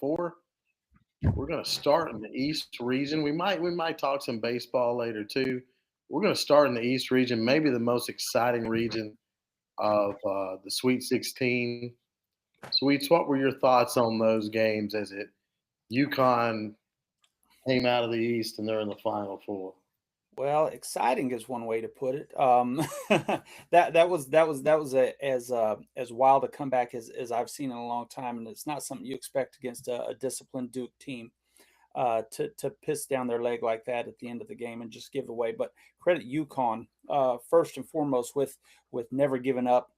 Four. We're going to start in the East region. We might talk some baseball later too. We're going to start in the East region, maybe the most exciting region of the Sweet 16. Sweets, what were your thoughts on those games as it UConn came out of the East and they're in the Final Four? Well, exciting is one way to put it. That was as wild a comeback as I've seen in a long time, and it's not something you expect against a disciplined Duke team to piss down their leg like that at the end of the game and just give it away. But credit UConn first and foremost with never giving up,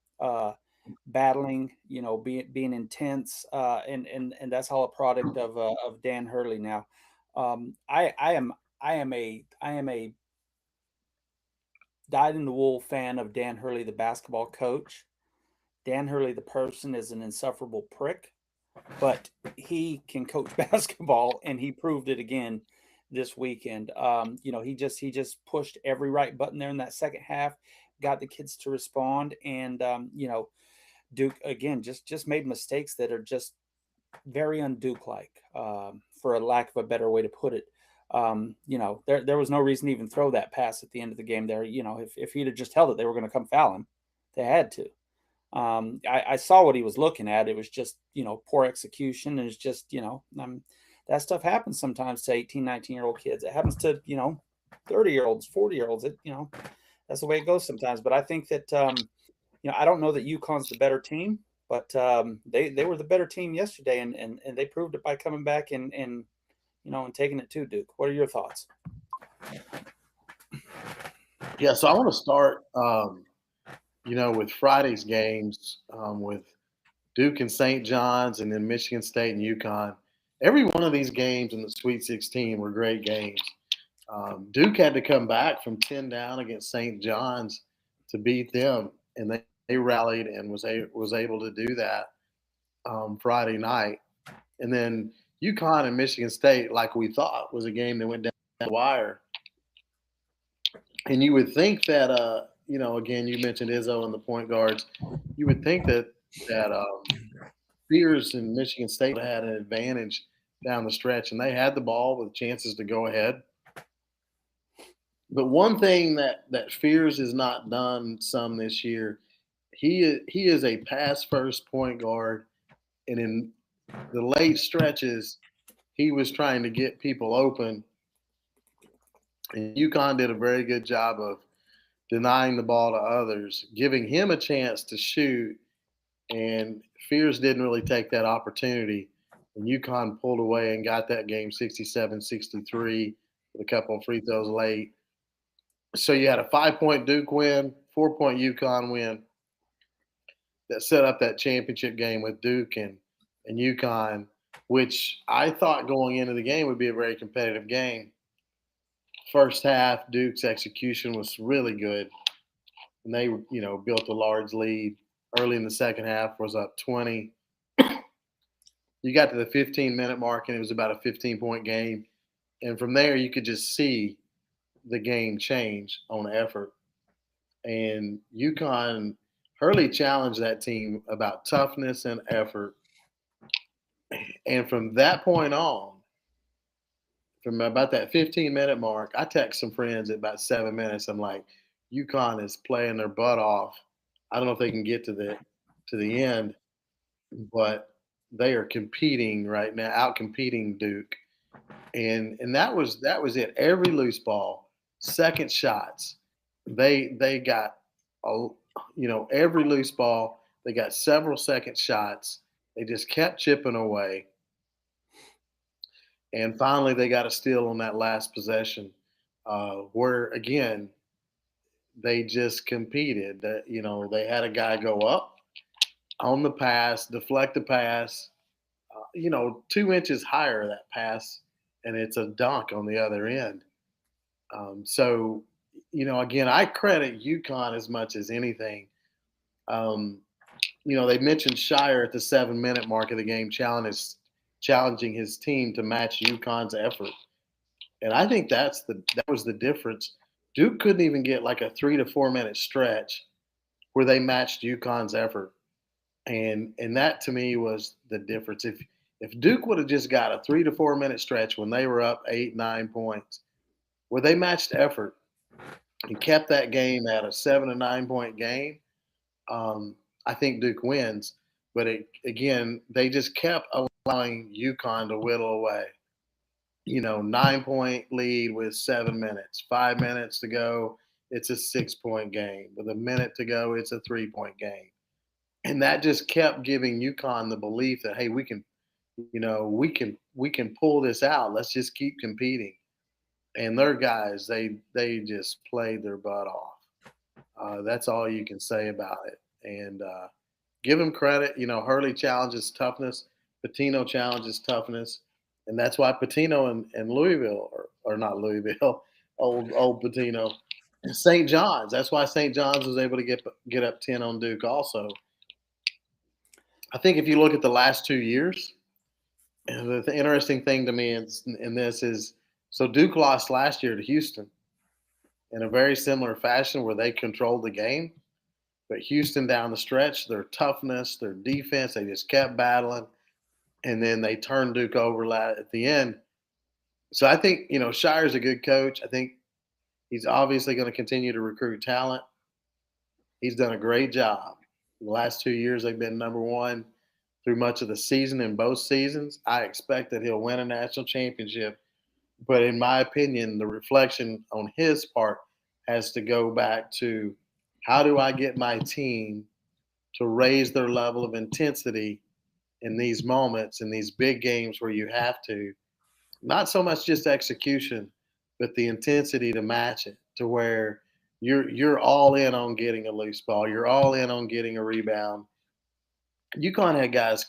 battling, being intense, and that's all a product of Dan Hurley now. I am a dyed in the wool fan of Dan Hurley, the basketball coach. Dan Hurley, the person, is an insufferable prick, but he can coach basketball, and he proved it again this weekend. He just pushed every right button there in that second half, got the kids to respond, and Duke again just made mistakes that are just very un-Duke like, for a lack of a better way to put it. There was no reason to even throw that pass at the end of the game there. If he'd have just held it, they were going to come foul him. They had to. I saw what he was looking at. It was just, poor execution. And it's just, that stuff happens sometimes to 18, 19-year-old kids. It happens to, 30-year-olds, 40-year-olds. That's the way it goes sometimes. But I think that, I don't know that UConn's the better team, but they were the better team yesterday, and they proved it by coming back and taking it to Duke. What are your thoughts? Yeah, so I want to start, with Friday's games with Duke and St. John's, and then Michigan State and UConn. Every one of these games in the Sweet 16 were great games. Duke had to come back from 10 down against St. John's to beat them, and they rallied and was able to do that Friday night. And then UConn and Michigan State, like we thought, was a game that went down the wire. And you would think that, again, you mentioned Izzo and the point guards. You would think that Spears and Michigan State had an advantage down the stretch, and they had the ball with chances to go ahead. But one thing that Fears has not done some this year, he is a pass first point guard, and in the late stretches, he was trying to get people open, and UConn did a very good job of denying the ball to others, giving him a chance to shoot, and Fears didn't really take that opportunity. And UConn pulled away and got that game 67-63 with a couple of free throws late. So you had a 5-point Duke win, 4-point UConn win that set up that championship game with Duke and UConn, which I thought going into the game would be a very competitive game. First half, Duke's execution was really good, and they, built a large lead. Early in the second half, was up 20. You got to the 15-minute mark, and it was about a 15-point game. And from there, you could just see the game change on effort. And UConn, Hurley challenged that team about toughness and effort. And from that point on, from about that 15-minute mark, I text some friends at about 7 minutes. I'm like, UConn is playing their butt off. I don't know if they can get to the end, but they are competing right now, out competing Duke. And that was it. Every loose ball, second shots, they got a, every loose ball, they got several second shots. They just kept chipping away, and finally they got a steal on that last possession, where again they just competed. That they had a guy go up on the pass, deflect the pass, 2 inches higher that pass, and it's a dunk on the other end. So, again, I credit UConn as much as anything. Um, they mentioned Shire at the 7-minute mark of the game challenging his team to match UConn's effort, and I think that was the difference. Duke couldn't even get like a 3 to 4 minute stretch where they matched UConn's effort, and that to me was the difference. If Duke would have just got a 3 to 4 minute stretch when they were up 8, 9 points, where they matched effort and kept that game at a 7 to 9 point game, um, I think Duke wins. But again, they just kept allowing UConn to whittle away. 9 point lead with 7 minutes, 5 minutes to go, it's a 6 point game. With a minute to go, it's a 3 point game. And that just kept giving UConn the belief that, hey, we can pull this out. Let's just keep competing. And their guys, they just played their butt off. That's all you can say about it. And give them credit. Hurley challenges toughness. Patino challenges toughness. And that's why Patino and Louisville, or not Louisville, old Patino, St. John's. That's why St. John's was able to get up 10 on Duke also. I think if you look at the last 2 years, and the interesting thing to me in this is, so Duke lost last year to Houston in a very similar fashion where they controlled the game. But Houston down the stretch, their toughness, their defense, they just kept battling. And then they turned Duke over at the end. So I think, Shire's a good coach. I think he's obviously going to continue to recruit talent. He's done a great job. The last 2 years, they've been number one through much of the season in both seasons. I expect that he'll win a national championship. But in my opinion, the reflection on his part has to go back to, how do I get my team to raise their level of intensity in these moments, in these big games where you have to, not so much just execution, but the intensity to match it, to where you're all in on getting a loose ball. You're all in on getting a rebound. UConn had guys,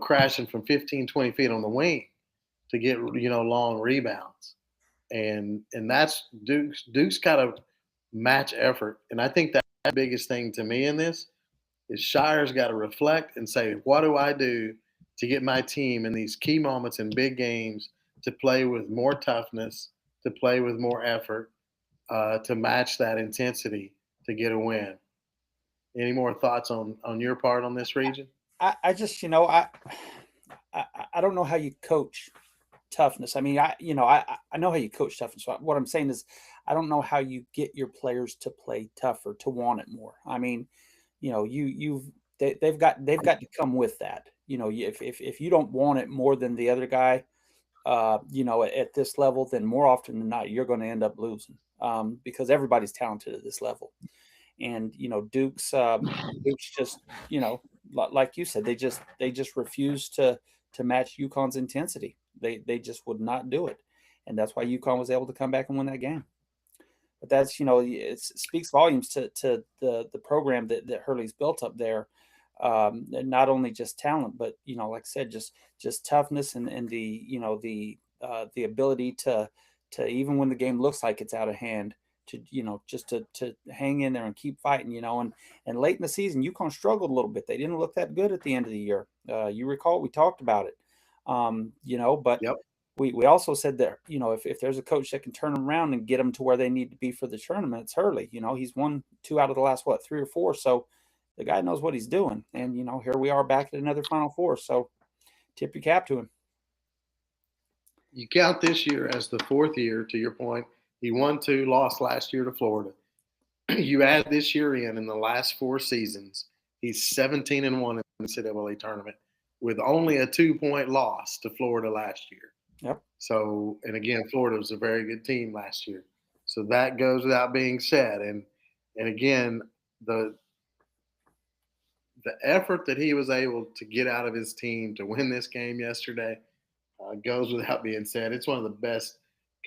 crashing from 15, 20 feet on the wing to get, long rebounds. And that's Duke's got to match effort. And I think that the biggest thing to me in this is Shire's got to reflect and say, what do I do to get my team in these key moments in big games to play with more toughness, to play with more effort, to match that intensity to get a win. Any more thoughts on your part on this region? I just, I don't know how you coach toughness. I mean, I know how you coach toughness. What I'm saying is, I don't know how you get your players to play tougher, to want it more. I mean, they've got to come with that. If you don't want it more than the other guy, at this level, then more often than not, you're going to end up losing, because everybody's talented at this level. And Duke's just, like you said, they just refuse to match UConn's intensity. They just would not do it, and that's why UConn was able to come back and win that game. But that's, it speaks volumes to the program that Hurley's built up there. And not only just talent, but like I said, just toughness and the ability to even when the game looks like it's out of hand, to just to hang in there and keep fighting. And late in the season, UConn struggled a little bit. They didn't look that good at the end of the year. You recall we talked about it. But Yep. we also said that, if there's a coach that can turn them around and get them to where they need to be for the tournament, it's Hurley. He's won 2 out of the last, 3 or 4. So the guy knows what he's doing. And, here we are back at another Final Four. So tip your cap to him. You count this year as the 4th year, to your point. He won 2, lost last year to Florida. You add this year in the last 4 seasons, he's 17-1 in the NCAA tournament with only a 2-point loss to Florida last year. Yep. So, and again, Florida was a very good team last year. So that goes without being said. And again, the effort that he was able to get out of his team to win this game yesterday goes without being said. It's one of the best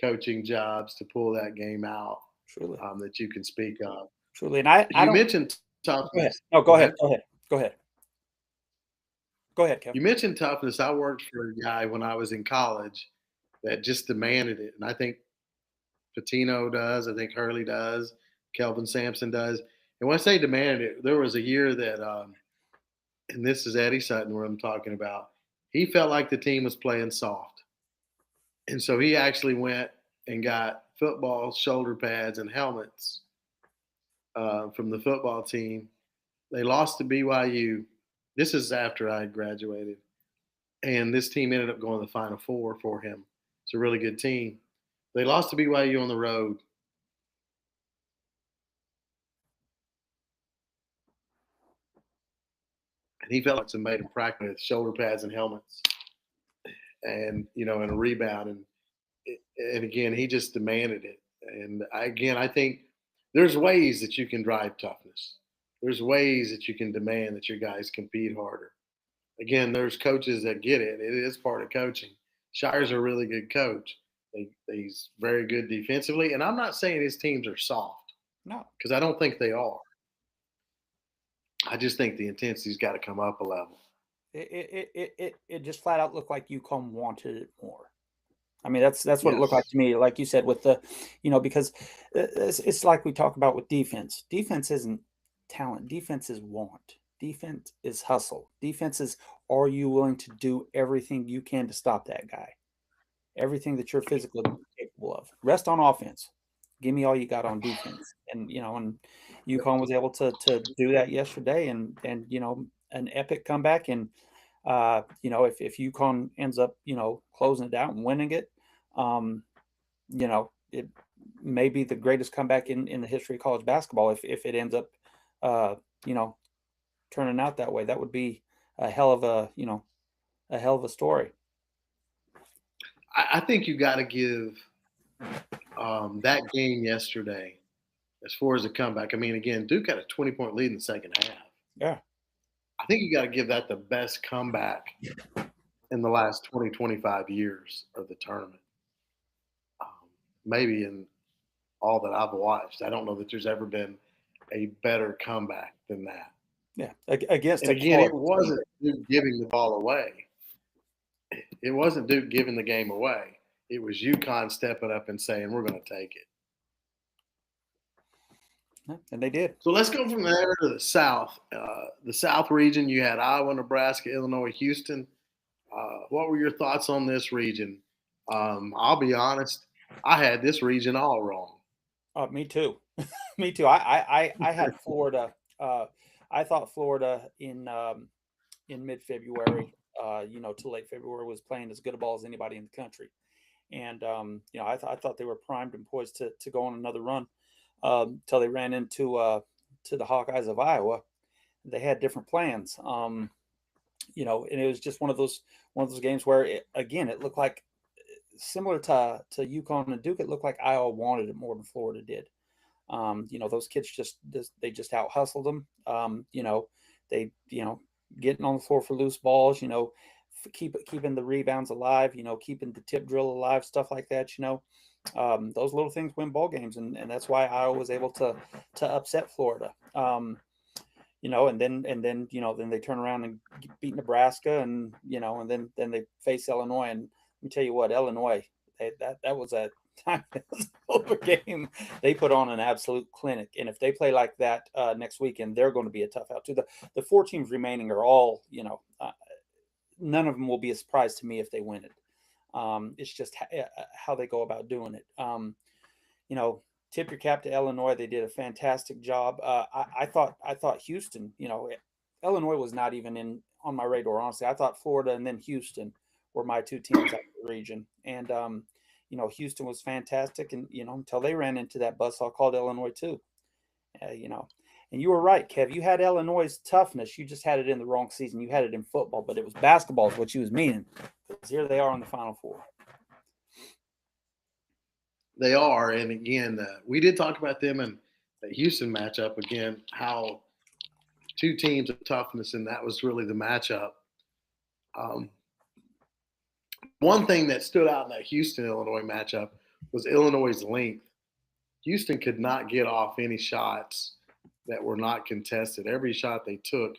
coaching jobs to pull that game out. Truly. That you can speak of. Truly. And you mentioned toughness. Go ahead, Kevin. You mentioned toughness. I worked for a guy when I was in college that just demanded it. And I think Patino does. I think Hurley does. Kelvin Sampson does. And when I say demanded it, there was a year that, and this is Eddie Sutton where I'm talking about, he felt like the team was playing soft. And so he actually went and got football shoulder pads and helmets from the football team. They lost to BYU. This is after I graduated. and this team ended up going to the Final Four for him. It's a really good team. They lost to BYU on the road. And he felt like somebody made him practice with shoulder pads and helmets, and and a rebound, and again he just demanded it. And I think there's ways that you can drive toughness. There's ways that you can demand that your guys compete harder. Again, there's coaches that get it. It is part of coaching. Shire's a really good coach. He's very good defensively, and I'm not saying his teams are soft No, because I don't think they are. I just think the intensity's got to come up a level. it just flat out looked like UConn wanted it more. I mean, that's what it looked like Yes. to me. Like you said, with the, because it's like we talk about with defense. Defense isn't talent. Defense is want. Defense is hustle. Defense is, are you willing to do everything you can to stop that guy? Everything that you're physically capable of. Rest on offense. Give me all you got on defense. And and UConn was able to do that yesterday, and an epic comeback. And if UConn ends up closing it out and winning it, it may be the greatest comeback in the history of college basketball if it ends up turning out that way. That would be a hell of a story. I think you got to give that game yesterday as far as the comeback. I mean, again, Duke had a 20-point lead in the second half. Yeah. I think you got to give that the best comeback in the last 20, 25 years of the tournament. Maybe in all that I've watched. I don't know that there's ever been a better comeback than that. Yeah. Against And again, it wasn't Duke giving the ball away. It wasn't Duke giving the game away. It was UConn stepping up and saying, we're going to take it. And they did. So let's go from there to the South. The South region, you had Iowa, Nebraska, Illinois, Houston. What were your thoughts on this region? I'll be honest, I had this region all wrong. Me too. Me too. I had Florida. I thought Florida in mid-February, to late February, was playing as good a ball as anybody in the country. And I thought they were primed and poised to go on another run until they ran into to the Hawkeyes of Iowa. They had different plans. And it was just one of those games where it looked like, similar to UConn and Duke, it looked like Iowa wanted it more than Florida did. Those kids just out hustled them. They getting on the floor for loose balls. Keeping the rebounds alive. Keeping the tip drill alive. Stuff like that. Those little things win ball games, and that's why Iowa was able to upset Florida. And then they turn around and beat Nebraska, and then they face Illinois. And let me tell you what, Illinois, that was a time over game. They put on an absolute clinic, and if they play like that next weekend, they're going to be a tough out too. The four teams remaining are all, none of them will be a surprise to me if they win it. It's just how they go about doing it. Tip your cap to Illinois. They did a fantastic job. I thought Houston, Illinois was not even on my radar, honestly. I thought Florida and then Houston were my two teams out of the region. And, Houston was fantastic. And, until they ran into that buzzsaw called Illinois too, and you were right, Kev. You had Illinois' toughness. You just had it in the wrong season. You had it in football, but it was basketball is what you was meaning. Because here they are in the Final Four. They are, and again, we did talk about them in the Houston matchup. Again, how two teams of toughness, and that was really the matchup. One thing that stood out in that Houston-Illinois matchup was Illinois' length. Houston could not get off any shots that were not contested. Every shot they took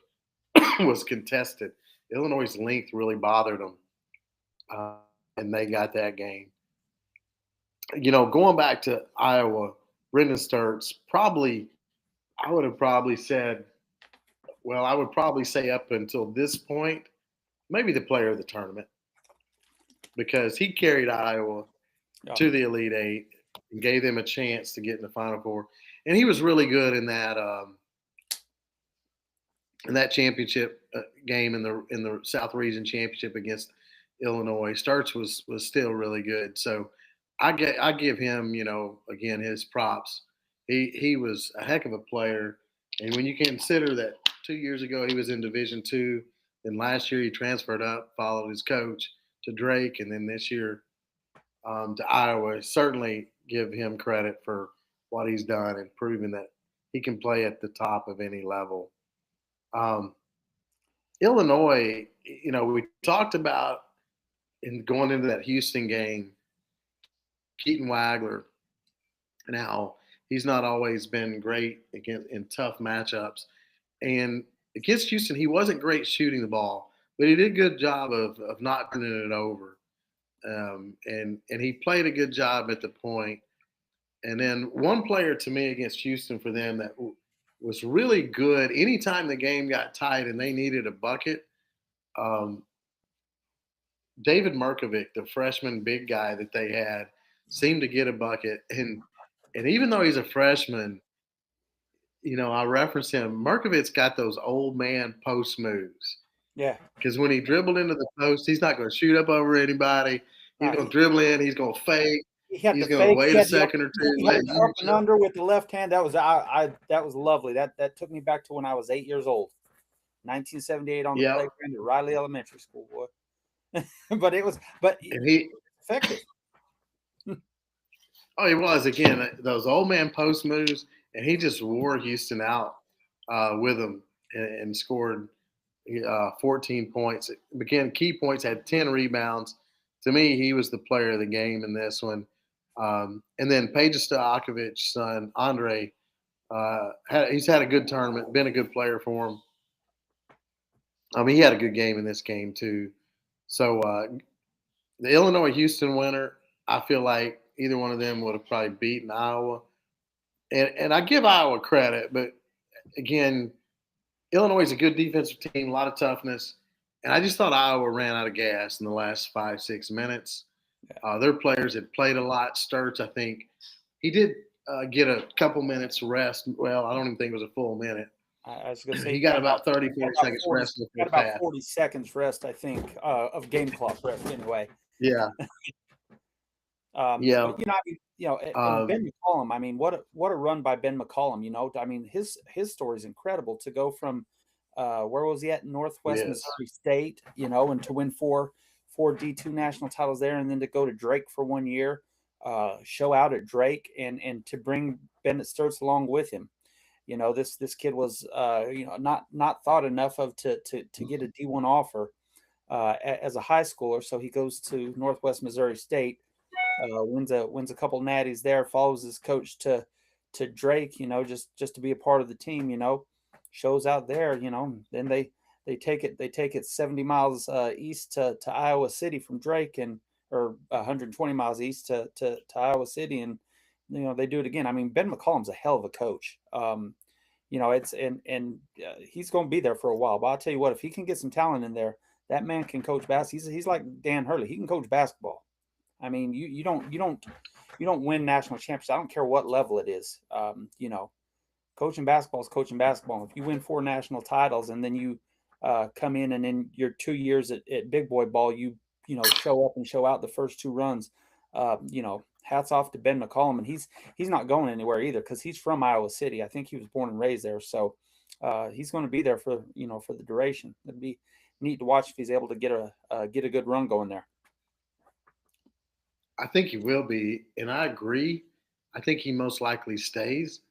was contested. Illinois' length really bothered them, and they got that game. Going back to Iowa, Brendan Sturtz, I would probably say up until this point, maybe the player of the tournament, because he carried Iowa to the Elite Eight and gave them a chance to get in the Final Four. And he was really good in that And that championship game in the South Region Championship against Illinois, Sturts was still really good. So I give him, again, his props. He was a heck of a player, and when you consider that 2 years ago he was in Division II, then last year he transferred up, followed his coach to Drake, and then this year to Iowa, certainly give him credit for what he's done and proving that he can play at the top of any level. Um, Illinois, we talked about in going into that Houston game, Keaton Wagler, and how he's not always been great against in tough matchups. And against Houston, he wasn't great shooting the ball, but he did a good job of not turning it over. And he played a good job at the point. And then one player to me against Houston for them that was really good anytime the game got tight and they needed a bucket. Um, David Merkovic, the freshman big guy that they had, seemed to get a bucket. And even though he's a freshman, I reference him. Merkovic's got those old man post moves. Yeah. Because when he dribbled into the post, he's not going to shoot up over anybody. He's going to dribble in. He's going to fake. He had He's the going to fake. wait a second or two. He had the up and under with the left hand. That was that was lovely. That took me back to when I was 8 years old, 1978 on the playground at Riley Elementary School, boy. but he effective. Oh, he was again those old man post moves, and he just wore Houston out with him and scored 14 points. Again, key points, had 10 rebounds. To me, he was the player of the game in this one. And then Peja Stojakovic's son, Andre, he's had a good tournament, been a good player for him. He had a good game in this game, too. So the Illinois-Houston winner, I feel like either one of them would have probably beaten Iowa. And I give Iowa credit, but again, Illinois is a good defensive team, a lot of toughness. And I just thought Iowa ran out of gas in the last 5-6 minutes. Their players had played a lot. Sturts, I think, he did get a couple minutes rest. Well, I don't even think it was a full minute. I was going to say he got about 30, 40 seconds rest. Got about 40 seconds rest, I think, of game clock rest anyway. Yeah. Yeah. But, and Ben McCollum. I mean, what a run by Ben McCollum. I mean, his story is incredible. To go from where was he at? Northwest Missouri State, and to win four D2 national titles there, and then to go to Drake for 1 year, show out at Drake, and to bring Bennett Sturts along with him. This kid was not thought enough of to get a D1 offer as a high schooler. So he goes to Northwest Missouri State, wins a couple natties there, follows his coach to Drake, just to be a part of the team, shows out there, then they take it 70 miles east to Iowa City from Drake, or 120 miles east to Iowa City, and they do it again. I mean, Ben McCollum's a hell of a coach. It's he's going to be there for a while. But I'll tell you what, if he can get some talent in there, that man can coach basketball. He's like Dan Hurley. He can coach basketball. I mean, you don't win national championships. I don't care what level it is. Coaching basketball is coaching basketball. If you win 4 national titles and then you come in and in your 2 years at big boy ball, you show up and show out the first 2 runs, hats off to Ben McCollum. And he's not going anywhere either, because he's from Iowa City. I think he was born and raised there. So he's going to be there for the duration. It'd be neat to watch if he's able to get a good run going there. I think he will be, and I agree. I think he most likely stays.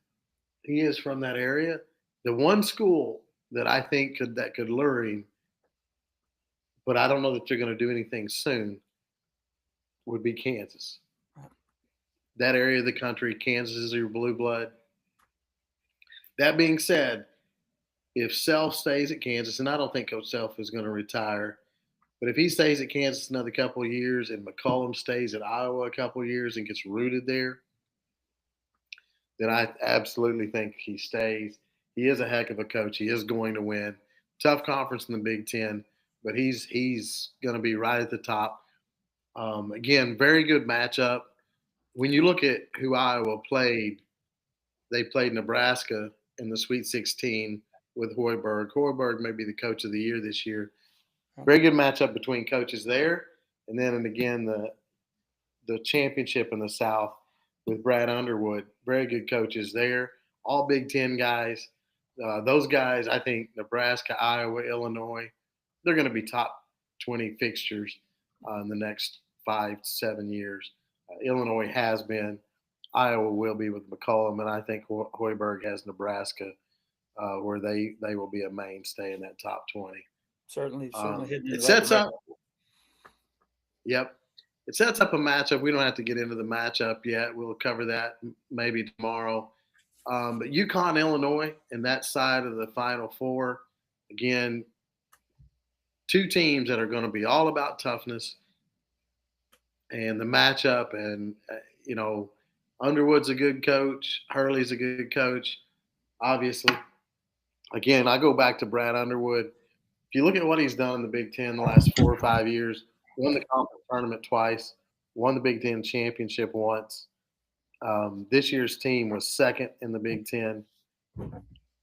He is from that area. The one school that I think could lure him, but I don't know that they're going to do anything soon, would be Kansas. That area of the country, Kansas is your blue blood. That being said, if Self stays at Kansas, and I don't think Coach Self is going to retire, but if he stays at Kansas another couple of years and McCollum stays at Iowa a couple of years and gets rooted there, then I absolutely think he stays. He is a heck of a coach. He is going to win. Tough conference in the Big Ten, but he's going to be right at the top. Again, very good matchup. When you look at who Iowa played, they played Nebraska in the Sweet 16 with Hoiberg. Hoiberg may be the coach of the year this year. Very good matchup between coaches there, and then and again the championship in the South with Brad Underwood. Very good coaches there. All Big Ten guys. Those guys, I think Nebraska, Iowa, Illinois, they're going to be top 20 fixtures in the next 5 to 7 years. Illinois has been. Iowa will be with McCollum, and I think Hoiberg has Nebraska, where they will be a mainstay in that top 20. Certainly hitting It the sets right up. Yep. It sets up a matchup. We don't have to get into the matchup yet. We'll cover that maybe tomorrow. But UConn, Illinois, and that side of the Final Four, again, two teams that are going to be all about toughness and the matchup. And, Underwood's a good coach. Hurley's a good coach, obviously. Again, I go back to Brad Underwood. If you look at what he's done in the Big Ten the last 4 or 5 years, won the conference tournament twice, won the Big Ten championship once. This year's team was second in the Big Ten.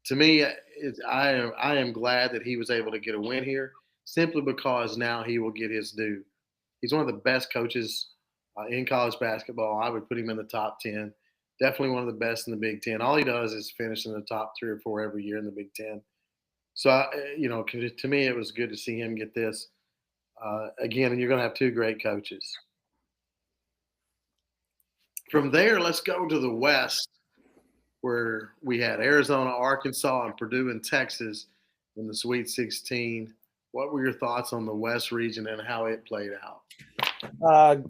To me, I am glad that he was able to get a win here, simply because now he will get his due. He's one of the best coaches in college basketball. I would put him in the top 10. Definitely one of the best in the Big Ten. All he does is finish in the top 3 or 4 every year in the Big Ten. So, to me, it was good to see him get this. Again, and you're going to have two great coaches. From there, let's go to the West, where we had Arizona, Arkansas, and Purdue and Texas in the Sweet 16. What were your thoughts on the West region and how it played out?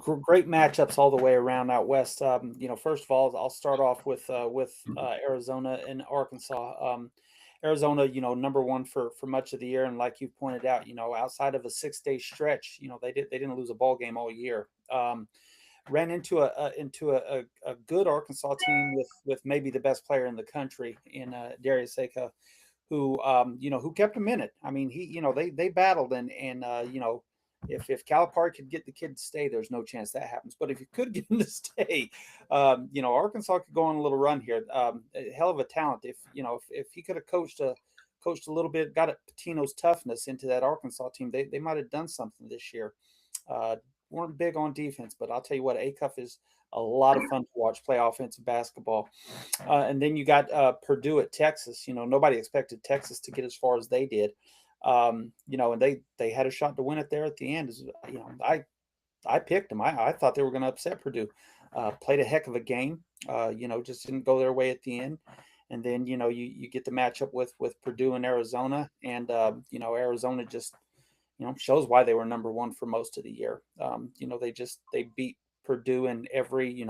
Great matchups all the way around out west. First of all, I'll start off with Arizona and Arkansas. Arizona, number one for much of the year, and like you pointed out, outside of a 6-day stretch, they didn't lose a ball game all year. Ran into a good Arkansas team with maybe the best player in the country in Darius Seika, who kept him in it. I mean, they battled and if Calipari could get the kid to stay, there's no chance that happens. But if you could get him to stay, Arkansas could go on a little run here. A hell of a talent. If he could have coached a little bit, got Pitino's toughness into that Arkansas team, they might have done something this year. Weren't big on defense, but I'll tell you what, Acuff is a lot of fun to watch play offensive basketball. And then you got Purdue at Texas. Nobody expected Texas to get as far as they did. And they had a shot to win it there at the end. I picked them. I thought they were going to upset Purdue. Played a heck of a game. Just didn't go their way at the end. And then you get the matchup with Purdue and Arizona, and Arizona just shows why they were number one for most of the year. They beat Purdue in every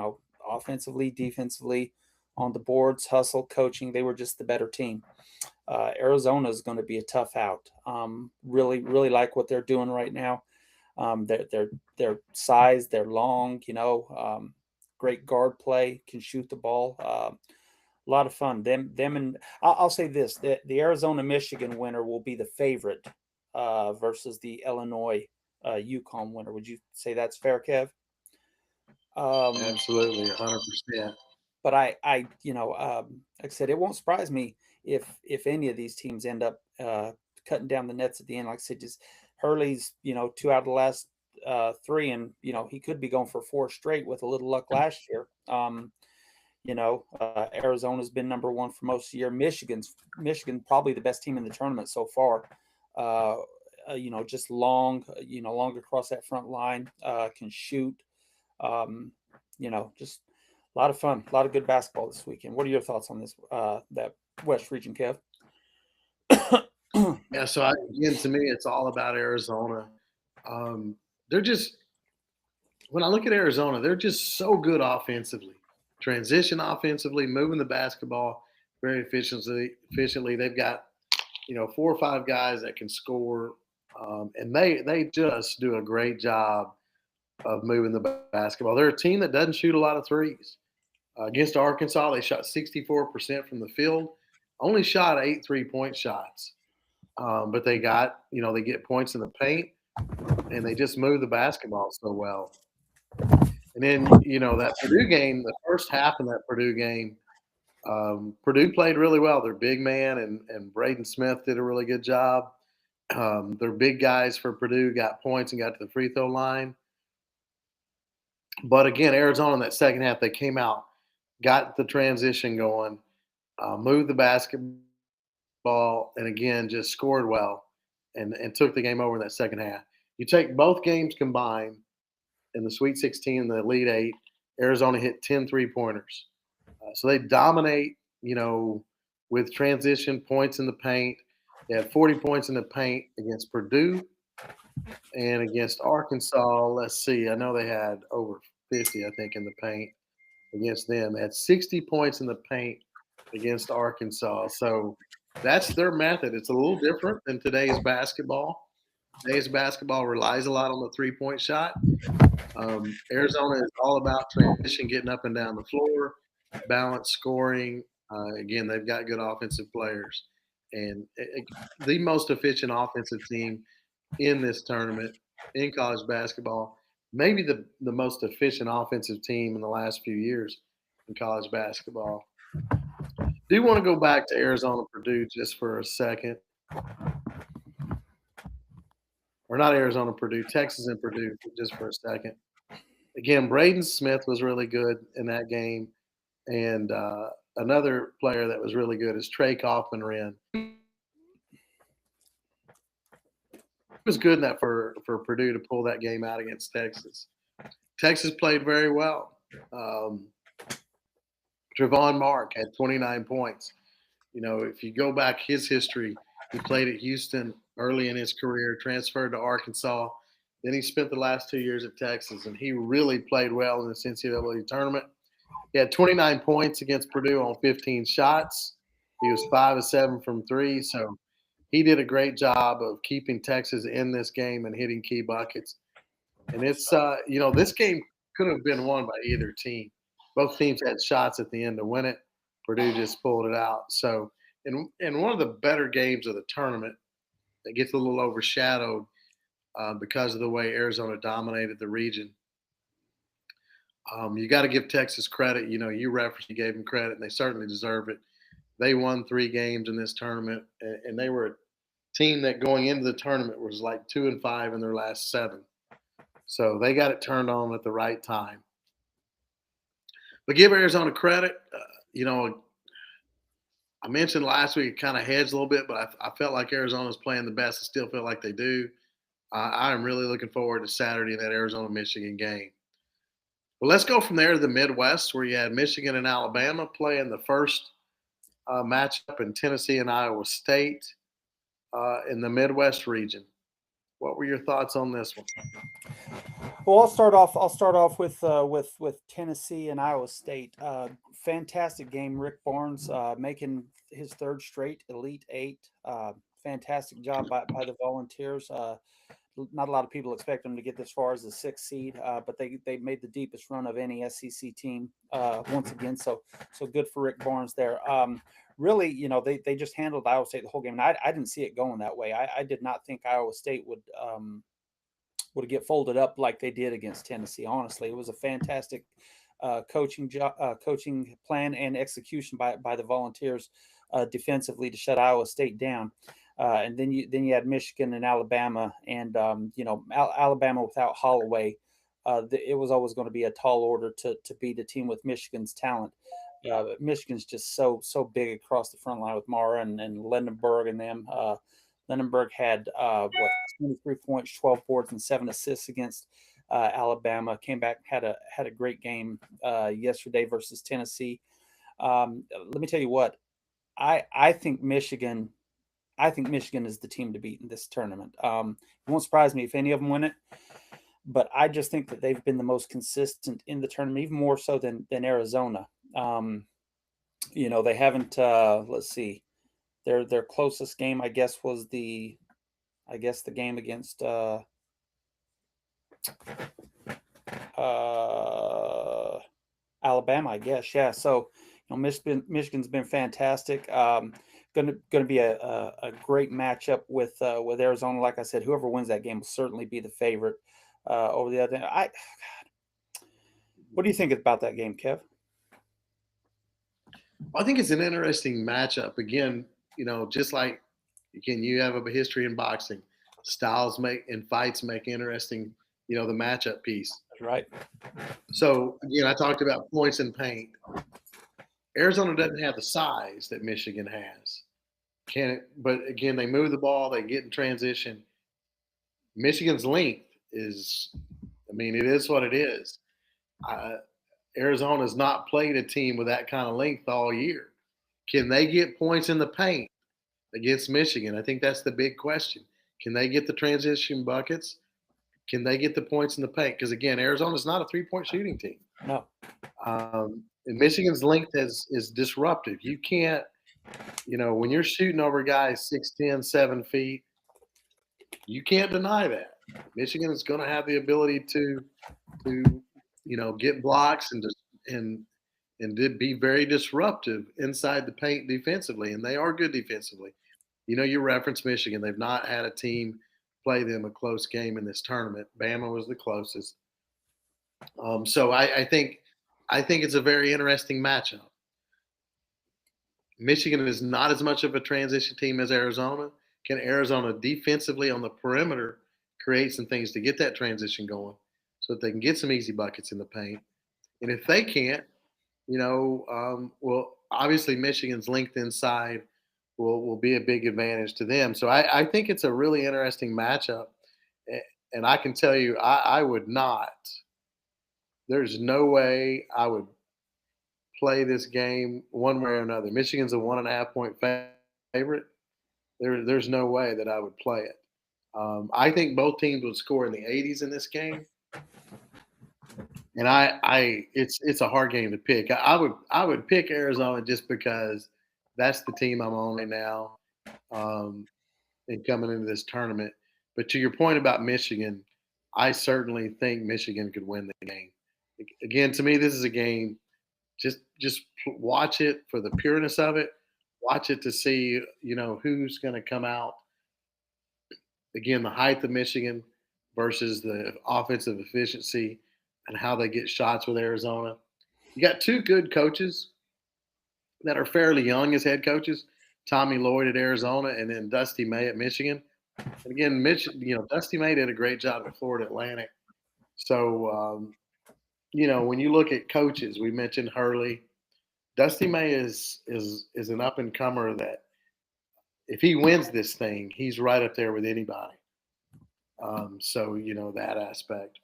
offensively, defensively, on the boards, hustle, coaching. They were just the better team. Arizona is going to be a tough out. Really, really like what they're doing right now. Their size, they're long, great guard play, can shoot the ball. A lot of fun. Them and I'll say this: the Arizona Michigan winner will be the favorite versus the Illinois UConn winner. Would you say that's fair, Kev? Absolutely, 100%. But I like I said, it won't surprise me if any of these teams end up cutting down the nets at the end. Like I said, just Hurley's 2 out of the last 3, and he could be going for 4 straight with a little luck last year. Arizona's been number one for most of the year. Michigan probably the best team in the tournament so far. Just long across that front line, can shoot. Just a lot of fun, a lot of good basketball this weekend. What are your thoughts on this that West region, Kev? Yeah, so again, to me, it's all about Arizona. They're just, when I look at Arizona, they're just so good offensively. Transition offensively, moving the basketball very efficiently. They've got 4 or 5 guys that can score, and they just do a great job of moving the basketball. They're a team that doesn't shoot a lot of threes. Against Arkansas, they shot 64% from the field, only shot 8 3-point shots. But they got, they get points in the paint, and they just move the basketball so well. And then, that Purdue game, the first half of that Purdue game, Purdue played really well. Their big man and Braden Smith did a really good job. Their big guys for Purdue got points and got to the free throw line. But again, Arizona in that second half, they came out, got the transition going, moved the basketball, and again just scored well and took the game over in that second half. You take both games combined in the Sweet 16 and the Elite Eight, Arizona hit 10 3-pointers. So they dominate, with transition points in the paint. They had 40 points in the paint against Purdue and against Arkansas. Let's see, I know they had over 50, I think, in the paint against them. They had 60 points in the paint against Arkansas. So that's their method. It's a little different than today's basketball. Today's basketball relies a lot on the 3-point shot. Arizona is all about transition, getting up and down the floor, balance scoring. Again, they've got good offensive players. And the most efficient offensive team in this tournament in college basketball, maybe the most efficient offensive team in the last few years in college basketball. Do you want to go back to Arizona Purdue just for a second? Or not Arizona Purdue, Texas and Purdue just for a second. Again, Braden Smith was really good in that game. And another player that was really good is Trey Kaufman-Renn. He was good in that for Purdue to pull that game out against Texas. Texas played very well. Trevon Mark had 29 points. If you go back his history, he played at Houston early in his career, transferred to Arkansas. Then he spent the last 2 years at Texas, and he really played well in this NCAA tournament. He had 29 points against Purdue on 15 shots. He was 5 of 7 from three, so he did a great job of keeping Texas in this game and hitting key buckets. And it's this game could have been won by either team. Both teams had shots at the end to win it. Purdue just pulled it out. So, in one of the better games of the tournament, that gets a little overshadowed because of the way Arizona dominated the region. You got to give Texas credit. You referenced, you gave them credit, and they certainly deserve it. They won 3 games in this tournament, and they were a team that going into the tournament was like 2-5 in their last 7. So they got it turned on at the right time. But give Arizona credit. I mentioned last week it kind of hedged a little bit, but I felt like Arizona's playing the best. I still feel like they do. I am really looking forward to Saturday in that Arizona-Michigan game. Well, let's go from there to the Midwest, where you had Michigan and Alabama playing the first matchup in Tennessee and Iowa State in the Midwest region. What were your thoughts on this one? Well, I'll start off with Tennessee and Iowa State. Fantastic game. Rick Barnes making his 3rd straight Elite Eight. Fantastic job by the Volunteers. Not a lot of people expect them to get this far as the 6th seed, but they made the deepest run of any SEC team once again. So good for Rick Barnes there. Really, they just handled Iowa State the whole game. And I didn't see it going that way. I did not think Iowa State would get folded up like they did against Tennessee. Honestly, it was a fantastic coaching plan and execution by the Volunteers defensively to shut Iowa State down. And then you had Michigan and Alabama, and Alabama without Holloway, it was always going to be a tall order to beat a team with Michigan's talent. But Michigan's just so big across the front line with Mara and Lindenberg and them. Lindenberg had 23 points, 12 boards, and 7 assists against Alabama. Came back, had a great game yesterday versus Tennessee. Let me tell you what, I think Michigan is the team to beat in this tournament. It won't surprise me if any of them win it, but I just think that they've been the most consistent in the tournament, even more so than Arizona. They haven't. Let's see, their closest game, I guess, was the game against Alabama, I guess. Yeah. So Michigan's been fantastic. Going to be a great matchup with Arizona. Like I said, whoever wins that game will certainly be the favorite over the other. What do you think about that game, Kev? I think it's an interesting matchup. Again, just like you have a history in boxing. Styles make and fights make interesting, the matchup piece. Right. So again, I talked about points and paint. Arizona doesn't have the size that Michigan has. Can it? But again, they move the ball, they get in transition. Michigan's length is, I mean, it is what it is. Uh, Arizona's not played a team with that kind of length all year. Can they get points in the paint against Michigan? I think that's the big question. Can they get the transition buckets? Can they get the points in the paint? Because again, Arizona's not a 3-point shooting team. No. And Michigan's length is disruptive. You can't, when you're shooting over guys 6'10", 7 feet, you can't deny that. Michigan is going to have the ability to get blocks and to be very disruptive inside the paint defensively, and they are good defensively. You reference Michigan; they've not had a team play them a close game in this tournament. Bama was the closest. So I think it's a very interesting matchup. Michigan is not as much of a transition team as Arizona. Can Arizona defensively on the perimeter create some things to get that transition going so that they can get some easy buckets in the paint? And if they can't, well, obviously Michigan's length inside will be a big advantage to them. So I think it's a really interesting matchup. And I can tell you, I would not. There's no way I would play this game one way or another. Michigan's a 1.5-point favorite. There's no way that I would play it. I think both teams would score in the 80s in this game, and it's a hard game to pick. I would pick Arizona just because that's the team I'm on right now, and coming into this tournament. But to your point about Michigan, I certainly think Michigan could win the game. Again, to me, this is a game. Just watch it for the pureness of it. Watch it to see who's going to come out. Again, the height of Michigan versus the offensive efficiency and how they get shots with Arizona. You got two good coaches that are fairly young as head coaches. Tommy Lloyd at Arizona and then Dusty May at Michigan. And again, Dusty May did a great job at Florida Atlantic. So, when you look at coaches, we mentioned Hurley. Dusty May is an up and comer that if he wins this thing, he's right up there with anybody. So that aspect.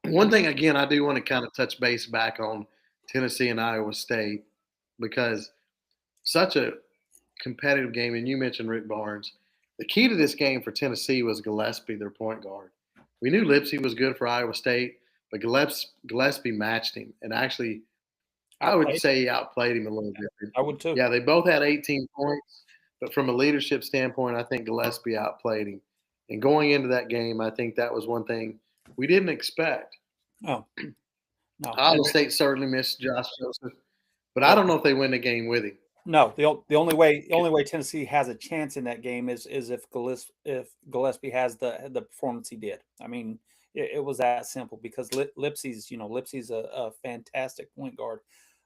One thing again, I do want to kind of touch base back on Tennessee and Iowa State because such a competitive game, and you mentioned Rick Barnes. The key to this game for Tennessee was Gillespie, their point guard. We knew Lipsey was good for Iowa State, but Gillespie matched him, and actually, I would say he outplayed him a little bit. I would too. Yeah, they both had 18 points, but from a leadership standpoint, I think Gillespie outplayed him. And going into that game, I think that was one thing we didn't expect. Oh, no. Iowa State certainly missed Josh Joseph, but I don't know if they win the game with him. No, the only way Tennessee has a chance in that game is if Gillespie has the performance he did. I mean, it was that simple because Lipsey's a fantastic point guard.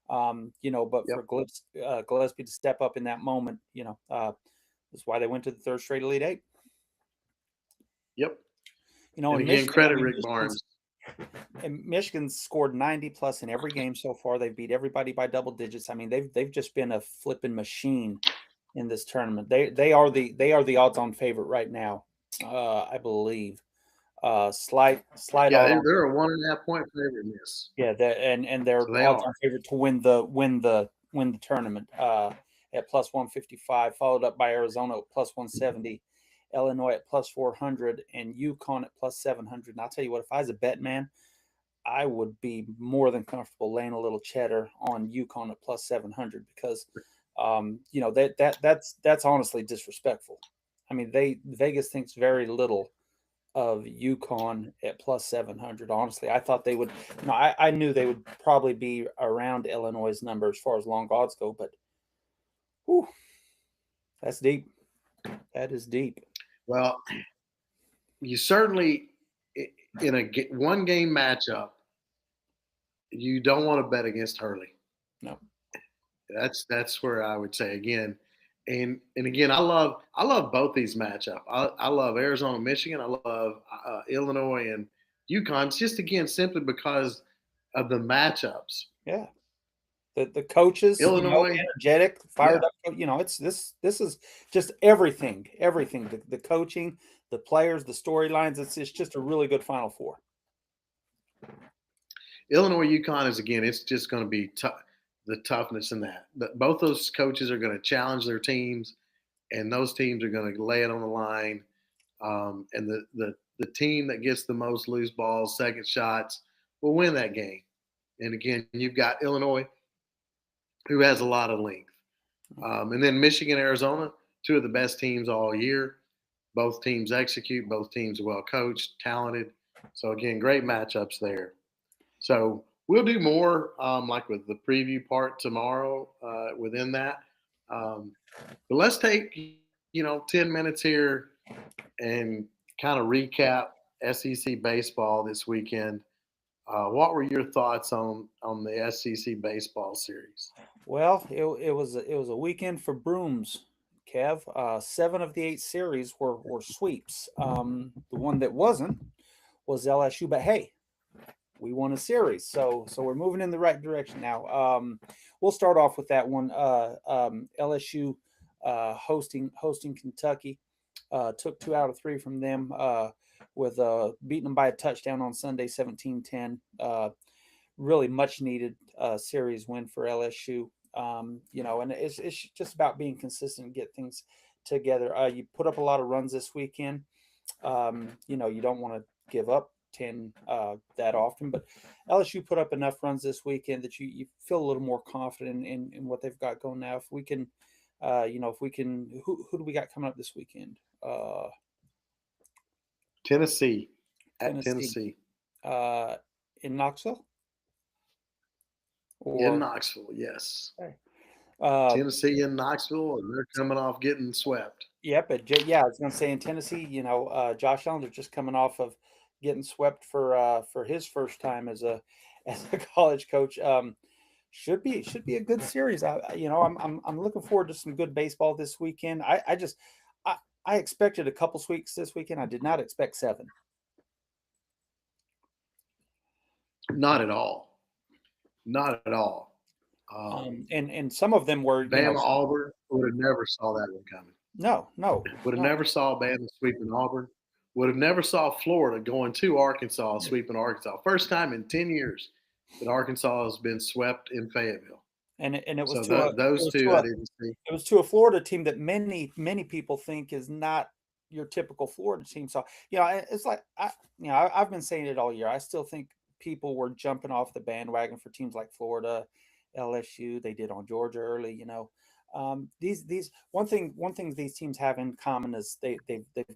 But Yep. for Gillespie to step up in that moment, that's why they went to the third straight Elite Eight. Yep. And again, Michigan, credit Rick Barnes. And Michigan's scored 90 plus in every game so far. They've beat everybody by double digits. I mean, they've just been a flipping machine in this tournament. They are the odds-on favorite right now, I believe. Slight. Yeah, they're a 1.5-point favorite in this. Yeah, and they're So they odds-on favorite to win the tournament at plus 155, followed up by Arizona at plus 170. Illinois at plus 400 and UConn at plus 700. And I'll tell you what, if I was a bet man, I would be more than comfortable laying a little cheddar on UConn at plus 700 because, that's honestly disrespectful. I mean, Vegas thinks very little of UConn at plus 700. Honestly, I thought they would. I knew they would probably be around Illinois' number as far as long odds go, but, whew, that's deep. That is deep. Well, you certainly, in a one-game matchup, you don't want to bet against Hurley. No. That's where I would say again, and again, I love both these matchup. I love Arizona, Michigan. I love Illinois and UConn. It's just again simply because of the matchups. Yeah. The coaches, Illinois, energetic, yeah, fired up. It's this is just everything, everything. The coaching, the players, the storylines. It's just a really good Final Four. Illinois, UConn is again. It's just going to be the toughness in that. But both those coaches are going to challenge their teams, and those teams are going to lay it on the line. And the team that gets the most loose balls, second shots, will win that game. And again, you've got Illinois, who has a lot of length, and then Michigan, Arizona, two of the best teams all year. Both teams execute. Both teams are well coached, talented. So again, great matchups there. So we'll do more like with the preview part tomorrow within that. But let's take 10 minutes here and kind of recap SEC baseball this weekend. What were your thoughts on the SEC baseball series? Well, it was a weekend for brooms, Kev. 7 of the 8 series were sweeps. The one that wasn't was LSU, but hey, we won a series, so we're moving in the right direction now. We'll start off with that one. LSU hosting Kentucky, took 2 out of 3 from them, with beating them by a touchdown on Sunday, 17-10. Really much needed series win for LSU. And it's just about being consistent and get things together. You put up a lot of runs this weekend. You don't want to give up 10 that often, but LSU put up enough runs this weekend that you feel a little more confident in what they've got going now. If we can, who do we got coming up this weekend? Tennessee at Tennessee. Tennessee. In Knoxville? In Knoxville, yes. Okay. Tennessee in Knoxville, and they're coming off getting swept. Yep. I was going to say in Tennessee, Josh Allen, they're just coming off of getting swept for his first time as a college coach. Should be a good series. I'm looking forward to some good baseball this weekend. I expected a couple sweeps this weekend. I did not expect 7. Not at all. Not at all. And some of them were Bama Auburn would have never saw that one coming. No. Would have never saw Bama sweeping Auburn. Would have never saw Florida going to Arkansas sweeping Arkansas. First time in 10 years that Arkansas has been swept in Fayetteville. And it was so those two I didn't see. It was to a Florida team that many people think is not your typical Florida team. So it's like I've been saying it all year. I still think people were jumping off the bandwagon for teams like Florida, LSU. They did on Georgia early. These one thing these teams have in common is they've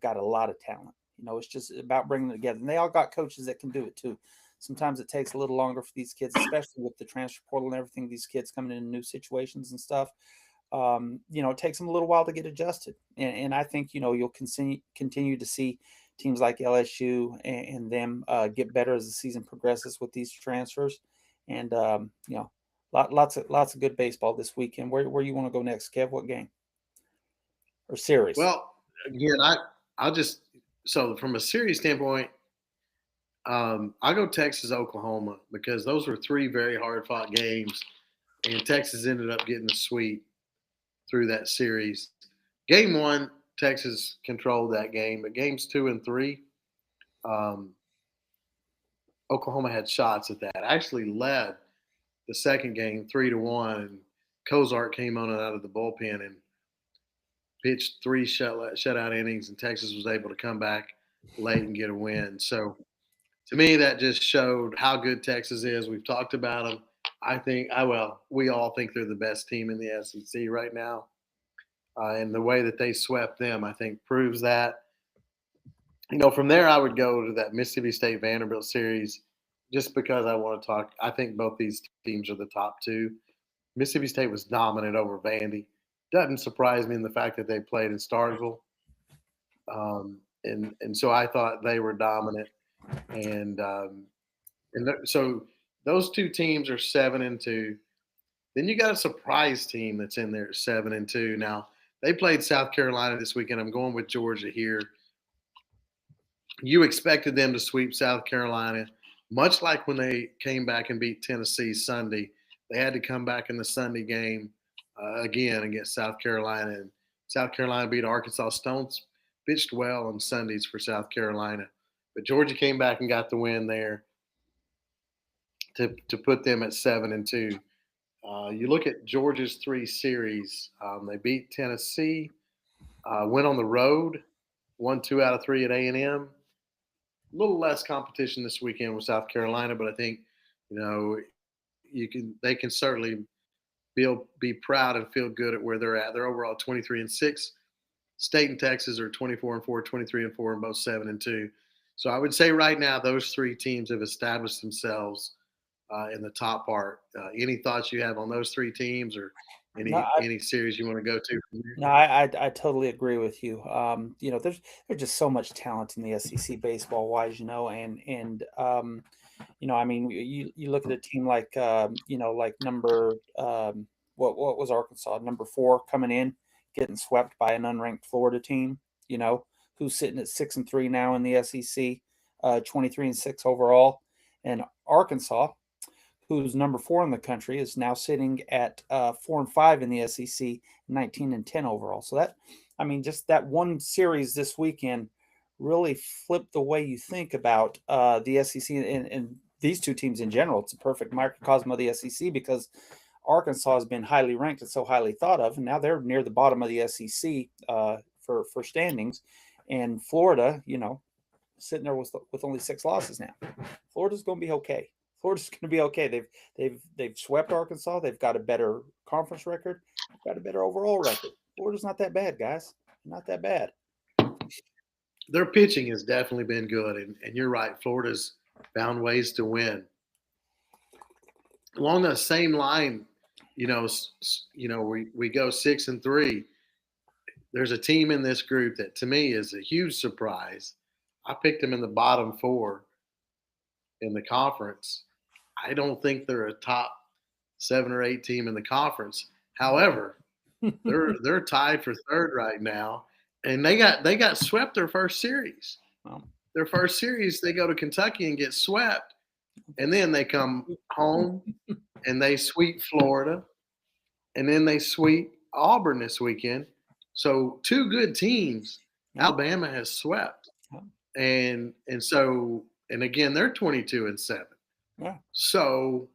got a lot of talent. It's just about bringing it together, and they all got coaches that can do it too. Sometimes it takes a little longer for these kids, especially with the transfer portal and everything. These kids coming in new situations and stuff. It takes them a little while to get adjusted, and I think you'll continue to see teams like LSU and them get better as the season progresses with these transfers, and lots of good baseball this weekend. Where you want to go next, Kev? What game or series? Well, again, so from a series standpoint, I'll go Texas, Oklahoma, because those were 3 very hard fought games, and Texas ended up getting a sweep through that series. Game 1, Texas controlled that game, but games 2 and 3, Oklahoma had shots at that. Actually led the second game 3-1, and Kozart came on and out of the bullpen and pitched 3 shutout innings, and Texas was able to come back late and get a win. So to me, that just showed how good Texas is. We've talked about them. We all think they're the best team in the SEC right now. And the way that they swept them, I think, proves that. From there, I would go to that Mississippi State Vanderbilt series just because I want to talk. I think both these teams are the top 2. Mississippi State was dominant over Vandy. Doesn't surprise me in the fact that they played in Starkville. And so I thought they were dominant. And so those 2 teams are 7-2. Then you got a surprise team that's in there at 7-2. Now they played South Carolina this weekend. I'm going with Georgia here. You expected them to sweep South Carolina, much like when they came back and beat Tennessee Sunday. They had to come back in the Sunday game again against South Carolina, and South Carolina beat Arkansas. Stones pitched well on Sundays for South Carolina, but Georgia came back and got the win there to put them at 7-2. You look at Georgia's three series. They beat Tennessee, went on the road, won 2 out of 3 at A&M. A little less competition this weekend with South Carolina, but I think they can certainly be proud and feel good at where they're at. They're overall 23-6. State and Texas are 24-4, 23-4, and both 7-2. So I would say right now those three teams have established themselves in the top part. Any thoughts you have on those three teams, or No, any series you want to go to from No, there? I totally agree with you. There's just so much talent in the SEC baseball wise, I mean, you look at a team like like number what was Arkansas, number 4 coming in, getting swept by an unranked Florida team, who's sitting at 6-3 now in the SEC, 23-6 overall, and Arkansas, who's number 4 in the country, is now sitting at 4-5 in the SEC, 19-10 overall. So just that one series this weekend really flipped the way you think about the SEC and these two teams in general. It's a perfect microcosm of the SEC because Arkansas has been highly ranked and so highly thought of, and now they're near the bottom of the SEC for standings. And Florida, sitting there with only 6 losses now. Florida's going to be okay. Florida's going to be okay. They've swept Arkansas. They've got a better conference record. They've got a better overall record. Florida's not that bad, guys. Not that bad. Their pitching has definitely been good, and you're right. Florida's found ways to win. Along that same line, we go 6-3. There's a team in this group that to me is a huge surprise. I picked them in the bottom 4 in the conference. I don't think they're a top 7 or 8 team in the conference. However, they're tied for 3rd right now, and they got swept their first series. Wow. Their first series, they go to Kentucky and get swept, and then they come home and they sweep Florida, and then they sweep Auburn this weekend. So 2 good teams Alabama has swept, and again they're 22-7. Yeah. So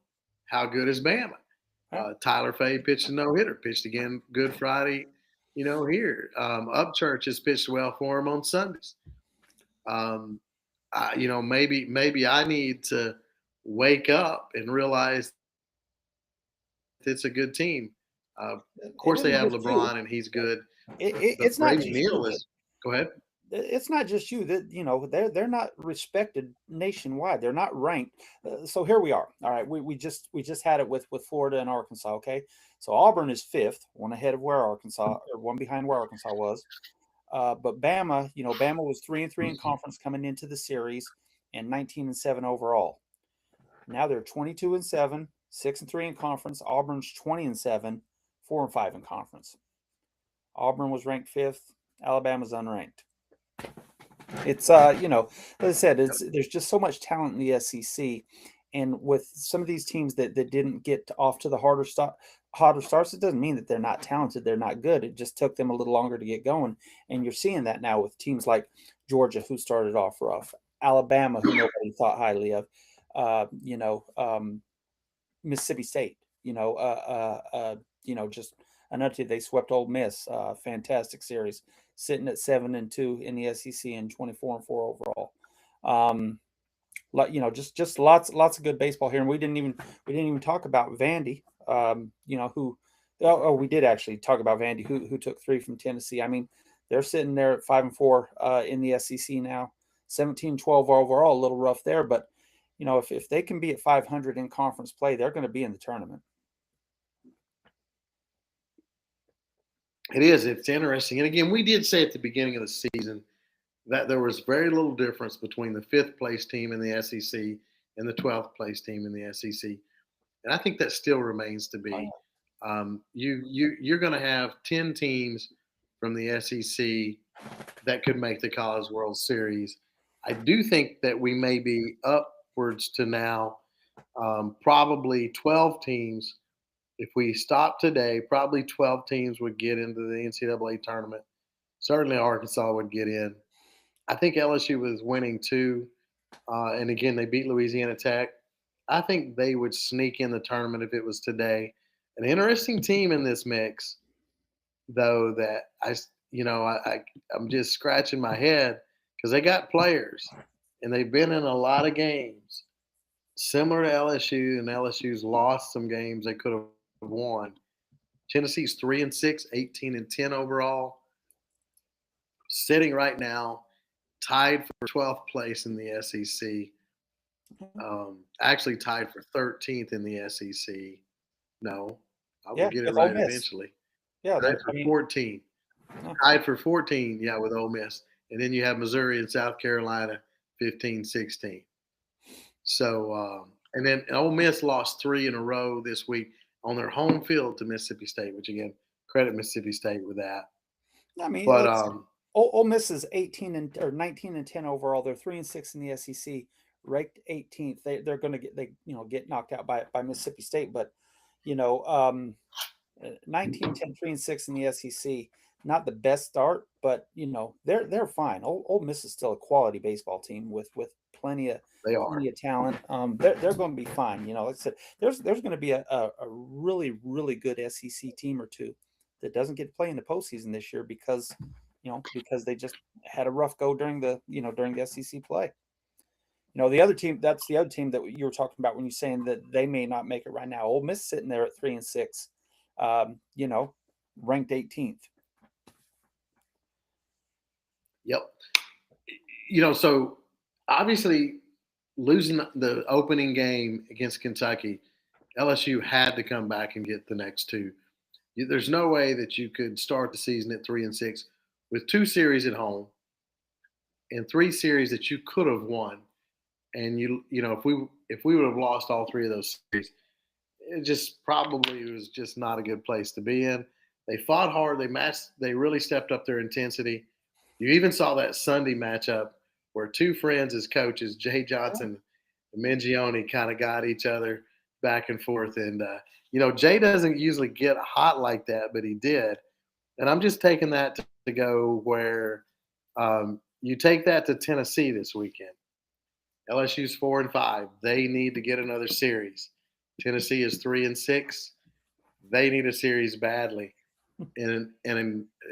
how good is Bama? Tyler Fay pitched a no-hitter, pitched again Good Friday, here. Upchurch has pitched well for him on Sundays. Maybe I need to wake up and realize it's a good team. Of course, they have LeBron, and he's good. It's not just Neal is. Go ahead. It's not just you that they're not respected nationwide. They're not ranked. So here we are. All right, we just had it with Florida and Arkansas. Okay, so Auburn is 5th, one ahead of where Arkansas, or one behind where Arkansas was. But Bama, Bama was 3-3 in conference coming into the series, and 19-7 overall. Now they're 22-7, 6-3 in conference. Auburn's 20-7, 4-5 in conference. Auburn was ranked 5th. Alabama's unranked. It's as I said, there's just so much talent in the SEC, and with some of these teams that didn't get off to the hotter starts, it doesn't mean that they're not talented, they're not good. It just took them a little longer to get going, and you're seeing that now with teams like Georgia, who started off rough, Alabama, who nobody thought highly of, Mississippi State, just another team. They swept Ole Miss, fantastic series, sitting at 7-2 in the SEC and 24-4 overall. Just lots of good baseball here, and we didn't even talk about Vandy. We did actually talk about Vandy, who took 3 from Tennessee. I mean, they're sitting there at 5-4 in the SEC now, 17-12 overall, a little rough there, but if they can be at 500 in conference play, they're going to be in the tournament. It is. It's interesting. And again, we did say at the beginning of the season that there was very little difference between the 5th place team in the SEC and the 12th place team in the SEC. And I think that still remains to be. You're going to have 10 teams from the SEC that could make the College World Series. I do think that we may be upwards to now probably 12 teams. If we stop today, probably 12 teams would get into the NCAA tournament. Certainly, Arkansas would get in. I think LSU was winning too. And again, they beat Louisiana Tech. I think they would sneak in the tournament if it was today. An interesting team in this mix, though, that I'm just scratching my head because they got players and they've been in a lot of games similar to LSU, and LSU's lost some games they could have won. Tennessee's 3-6, 18-10 overall, sitting right now tied for 12th place in the SEC. Actually tied for 13th in the SEC. No, I will Yeah, get it with Ole right Miss. eventually. Yeah, Tied for 14. Yeah. Tied for 14, yeah, with Ole Miss. And then you have Missouri and South Carolina, 15-16. So, and then Ole Miss lost 3 in a row this week on their home field to Mississippi State, which again, credit Mississippi State with that. I mean, But Ole Miss is 19-10 overall. They're 3-6 in the SEC, ranked 18th. They're going to get knocked out by Mississippi State, but 19-10, 3-6 in the SEC. Not the best start, but they're fine. Ole Miss is still a quality baseball team with plenty of talent. They're going to be fine. Like I said, there's going to be a really, really good SEC team or two that doesn't get to play in the postseason this year because they just had a rough go during the SEC play. The other team, that's the other team that you were talking about when you're saying that they may not make it right now. Ole Miss sitting there at 3-6, ranked 18th. Yep. So obviously losing the opening game against Kentucky, LSU had to come back and get the next two. There's no way that you could start the season at 3-6 with 2 series at home and 3 series that you could have won. And if we would have lost all 3 of those series, it just probably was just not a good place to be in. They fought hard. They really stepped up their intensity. You even saw that Sunday matchup where 2 friends as coaches, Jay Johnson and Mingione, kind of got each other back and forth. And, Jay doesn't usually get hot like that, but he did. And I'm just taking that to go where you take that to Tennessee this weekend. LSU's 4-5. They need to get another series. Tennessee is 3-6. They need a series badly. And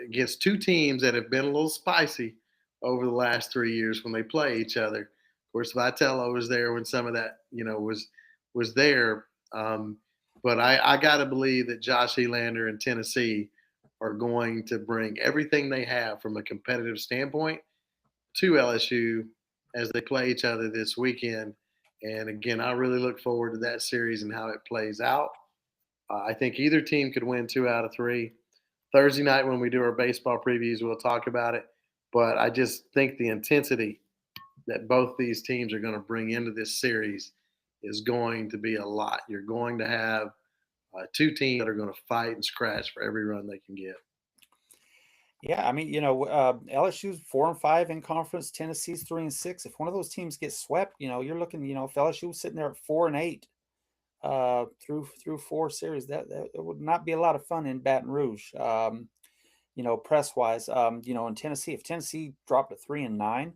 against 2 teams that have been a little spicy over the last 3 years when they play each other. Of course, Vitello was there when some of that, was there. But I got to believe that Josh Elander and Tennessee are going to bring everything they have from a competitive standpoint to LSU as they play each other this weekend. And again, I really look forward to that series and how it plays out. I think either team could win 2 out of 3. Thursday night when we do our baseball previews, we'll talk about it. But I just think the intensity that both these teams are going to bring into this series is going to be a lot. You're going to have 2 teams that are going to fight and scratch for every run they can get. Yeah, I mean, LSU's 4-5 in conference. Tennessee's 3-6. If one of those teams gets swept, you're looking, if LSU was sitting there at 4-8 through 4 series, that would not be a lot of fun in Baton Rouge. Press wise, in Tennessee, if Tennessee dropped to 3-9,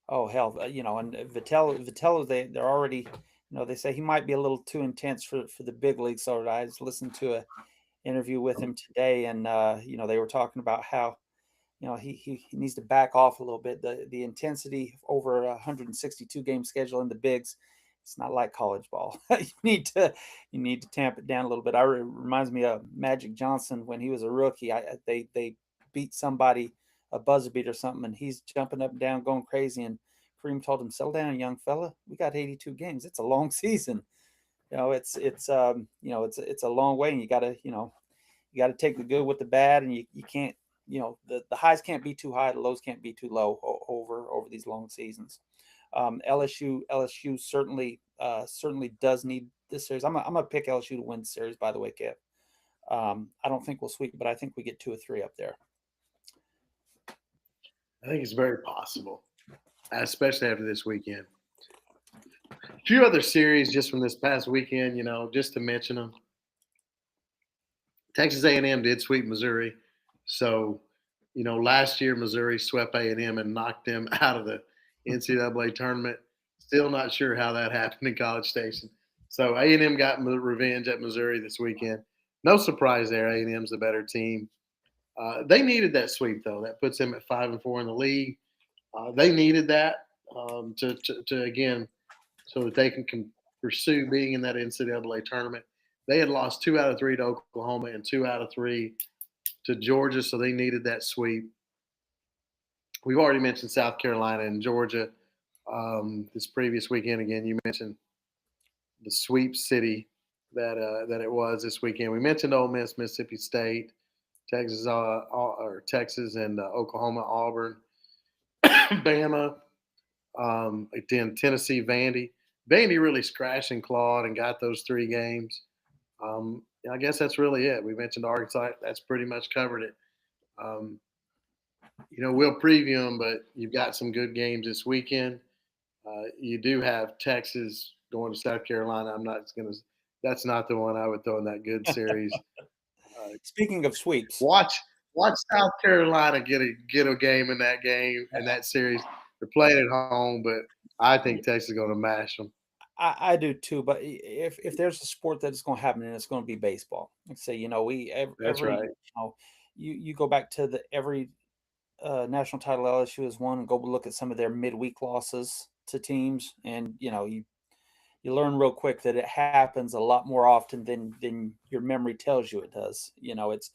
oh hell, and Vitello, they're already, they say he might be a little too intense for the big leagues. So I just listened to a interview with him today, and they were talking about how he needs to back off a little bit. The intensity over a 162 game schedule in the bigs, it's not like college ball. you need to tamp it down a little bit. It reminds me of Magic Johnson when he was a rookie. They beat somebody a buzzer beat or something, and he's jumping up and down, going crazy. And Kareem told him, "Settle down, young fella. We got 82 games. It's a long season. It's a long way, and you gotta take the good with the bad, and you can't, the highs can't be too high, the lows can't be too low over these long seasons. LSU certainly does need this series. I'm gonna pick LSU to win the series, by the way, Kev. I don't think we'll sweep, but I think we get 2 or 3 up there. I think it's very possible, especially after this weekend. A few other series just from this past weekend, just to mention them. Texas A&M did sweep Missouri, so last year Missouri swept A&M and knocked them out of the NCAA tournament. Still not sure how that happened in College Station. So A&M got revenge at Missouri this weekend. No surprise there. A&M's the better team. They needed that sweep though. That puts them at 5-4 in the league. They needed that to again, so that they can pursue being in that NCAA tournament. They had lost 2 out of 3 to Oklahoma and 2 out of 3 to Georgia, so they needed that sweep. We've already mentioned South Carolina and Georgia this previous weekend. Again, you mentioned the sweep city that it was this weekend. We mentioned Ole Miss, Mississippi State, Texas and Oklahoma, Auburn, Bama, then Tennessee, Vandy. Vandy really scratched and clawed and got those 3 games. I guess that's really it. We mentioned Arkansas. That's pretty much covered it. We'll preview them, but you've got some good games this weekend. You do have Texas going to South Carolina. That's not the one I would throw in that good series. Speaking of sweeps, watch South Carolina get a game in that series. They're playing at home, but I think Texas is going to mash them. I do too, but if there's a sport that is going to happen, and it's going to be baseball. Like say, That's right. You go back to every national title LSU has won, and go look at some of their midweek losses to teams, and you learn real quick that it happens a lot more often than your memory tells you it does. It's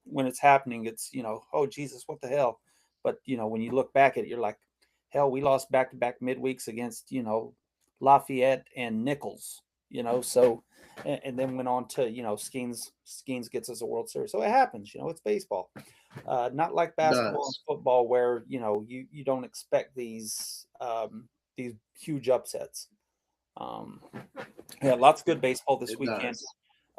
when it's happening, it's oh Jesus, what the hell? But when you look back at it, you're like, hell, we lost back-to-back midweeks against Lafayette and Nichols. So and then went on to Skeens gets us a World Series. So it happens. It's baseball. Not like basketball and football where you don't expect these huge upsets. Lots of good baseball this weekend.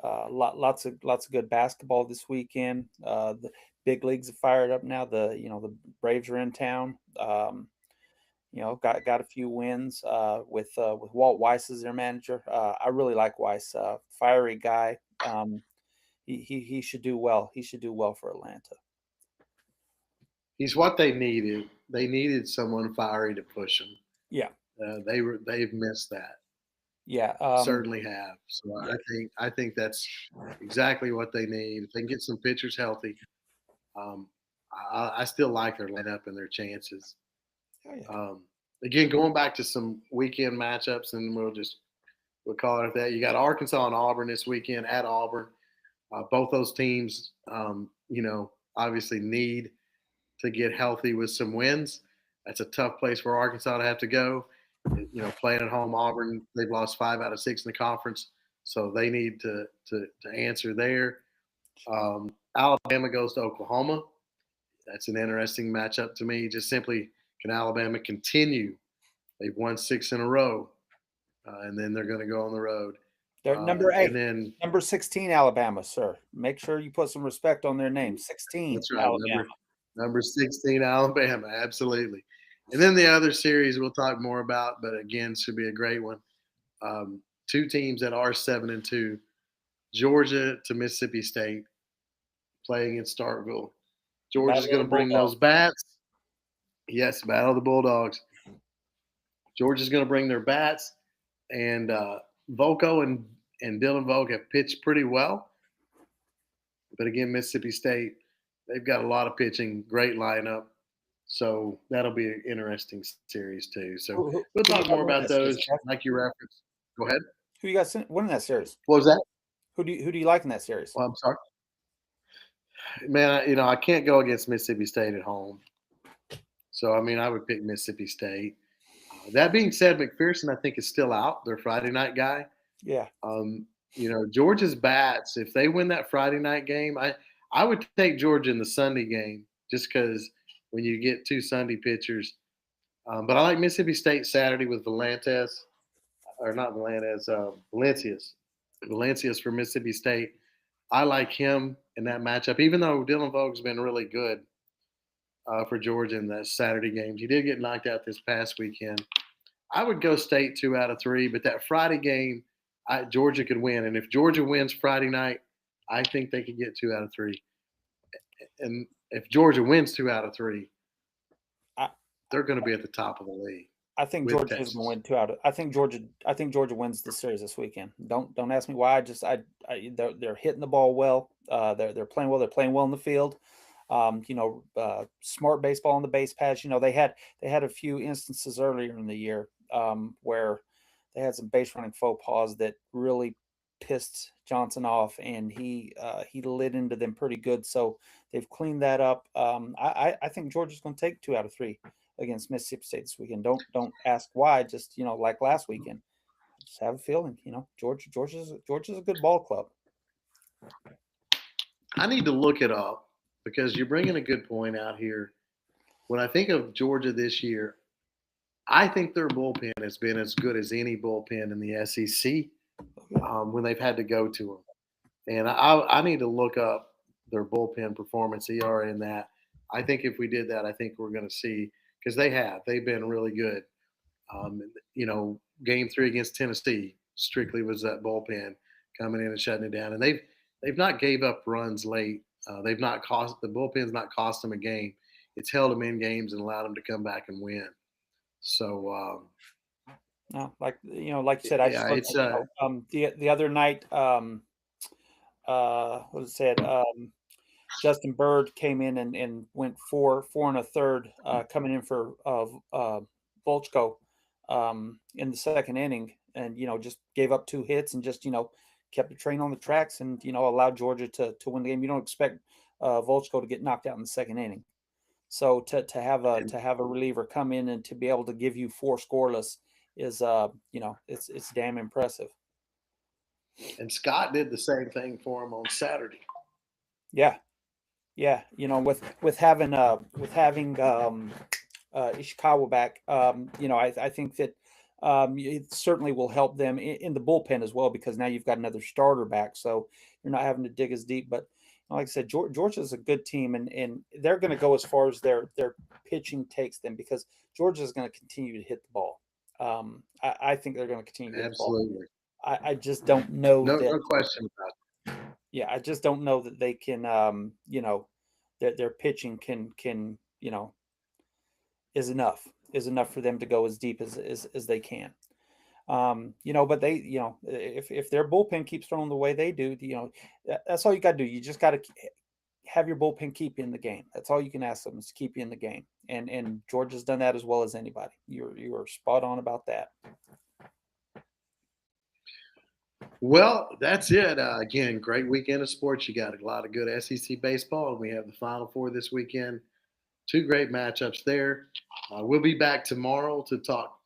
Lots of good basketball this weekend. The big leagues are fired up now. The Braves are in town. Got a few wins with Walt Weiss as their manager. I really like Weiss, fiery guy. He should do well. He should do well for Atlanta. He's what they needed. They needed someone fiery to push them. Yeah, they've missed that. Yeah, certainly have. So yeah. I think that's exactly what they need. If they can get some pitchers healthy, I still like their lineup and their chances. Oh, yeah. Again, going back to some weekend matchups, and we'll call it that. You got Arkansas and Auburn this weekend at Auburn. Both those teams, obviously need to get healthy with some wins. That's a tough place for Arkansas to have to go. Playing at home, Auburn, they've lost 5 out of 6 in the conference, so they need to answer there. Alabama goes to Oklahoma. That's an interesting matchup to me. Just simply, can Alabama continue? They've won 6 in a row, and then they're going to go on the road. They're number 8, and then number 16, Alabama, sir. Make sure you put some respect on their name. 16. That's right. Alabama. Number 16, Alabama. Absolutely. And then the other series we'll talk more about, but again, should be a great one. 2 teams that are 7-2, Georgia to Mississippi State, playing in Starkville. Georgia's going to bring those bats. Yes, Battle of the Bulldogs. Georgia's going to bring their bats, and Volko and Dylan Volk have pitched pretty well. But again, Mississippi State, they've got a lot of pitching, great lineup. So that'll be an interesting series too. So we'll talk more about those, like you referenced. Go ahead. Who you got winning that series? What was that? Who do you like in that series? Well, I'm sorry, man. I can't go against Mississippi State at home. So I would pick Mississippi State. That being said, McPherson I think is still out. Their Friday night guy. Yeah. Georgia's bats. If they win that Friday night game, I would take Georgia in the Sunday game just because. When you get 2 Sunday pitchers. But I like Mississippi State Saturday with Valencias for Mississippi State. I like him in that matchup, even though Dylan Vogel's been really good for Georgia in the Saturday games. He did get knocked out this past weekend. I would go State 2 out of 3, but that Friday game, Georgia could win. And if Georgia wins Friday night, I think they could get 2 out of 3. And if Georgia wins 2 out of 3, I, they're going to be at the top of the league I think with Georgia is Texas. going to win 2 out of. I think Georgia wins the series this weekend. Don't ask me why. They're hitting the ball well. They're playing well. They're playing well in the field. Smart baseball on the base paths. They had a few instances earlier in the year where they had some base running faux pas that really pissed Johnson off, and he lit into them pretty good. So they've cleaned that up. I think Georgia's going to take 2 out of 3 against Mississippi State this weekend. Don't ask why. Just like last weekend. Just have a feeling. Georgia's a good ball club. I need to look it up because you're bringing a good point out here. When I think of Georgia this year, I think their bullpen has been as good as any bullpen in the SEC when they've had to go to them. And I need to look up their bullpen performance, ERA, in that. I think if we did that, I think we're going to see because they've been really good. Game 3 against Tennessee strictly was that bullpen coming in and shutting it down, and they've not gave up runs late. They've not cost the bullpen's not cost them a game. It's held them in games and allowed them to come back and win. So No, like you said, I just yeah, looked it's at the other night. What was it said? Justin Bird came in and went 4 and a third, coming in for Volchko in the second inning, and just gave up 2 hits and just kept the train on the tracks and allowed Georgia to win the game. You don't expect Volchko to get knocked out in the second inning, so to have a reliever come in and to be able to give you 4 scoreless is it's damn impressive. and Scott did the same thing for him on Saturday. Yeah. Yeah, with having Ishikawa back, I think that it certainly will help them in the bullpen as well because now you've got another starter back, so you're not having to dig as deep. But like I said, Georgia's a good team, and they're going to go as far as their pitching takes them because Georgia's going to continue to hit the ball. I think they're going to continue to hit the ball. Absolutely, I just don't know no that. question about it. Yeah, I just don't know that they can, that their pitching can, is enough for them to go as deep as they can. But they, if their bullpen keeps throwing the way they do, that's all you got to do. You just got to have your bullpen keep you in the game. That's all you can ask them is to keep you in the game. And Georgia's done that as well as anybody. You are spot on about that. Well, that's it. Again, great weekend of sports. You got a lot of good SEC baseball, and we have the Final Four this weekend. 2 great matchups there. We'll be back tomorrow to talk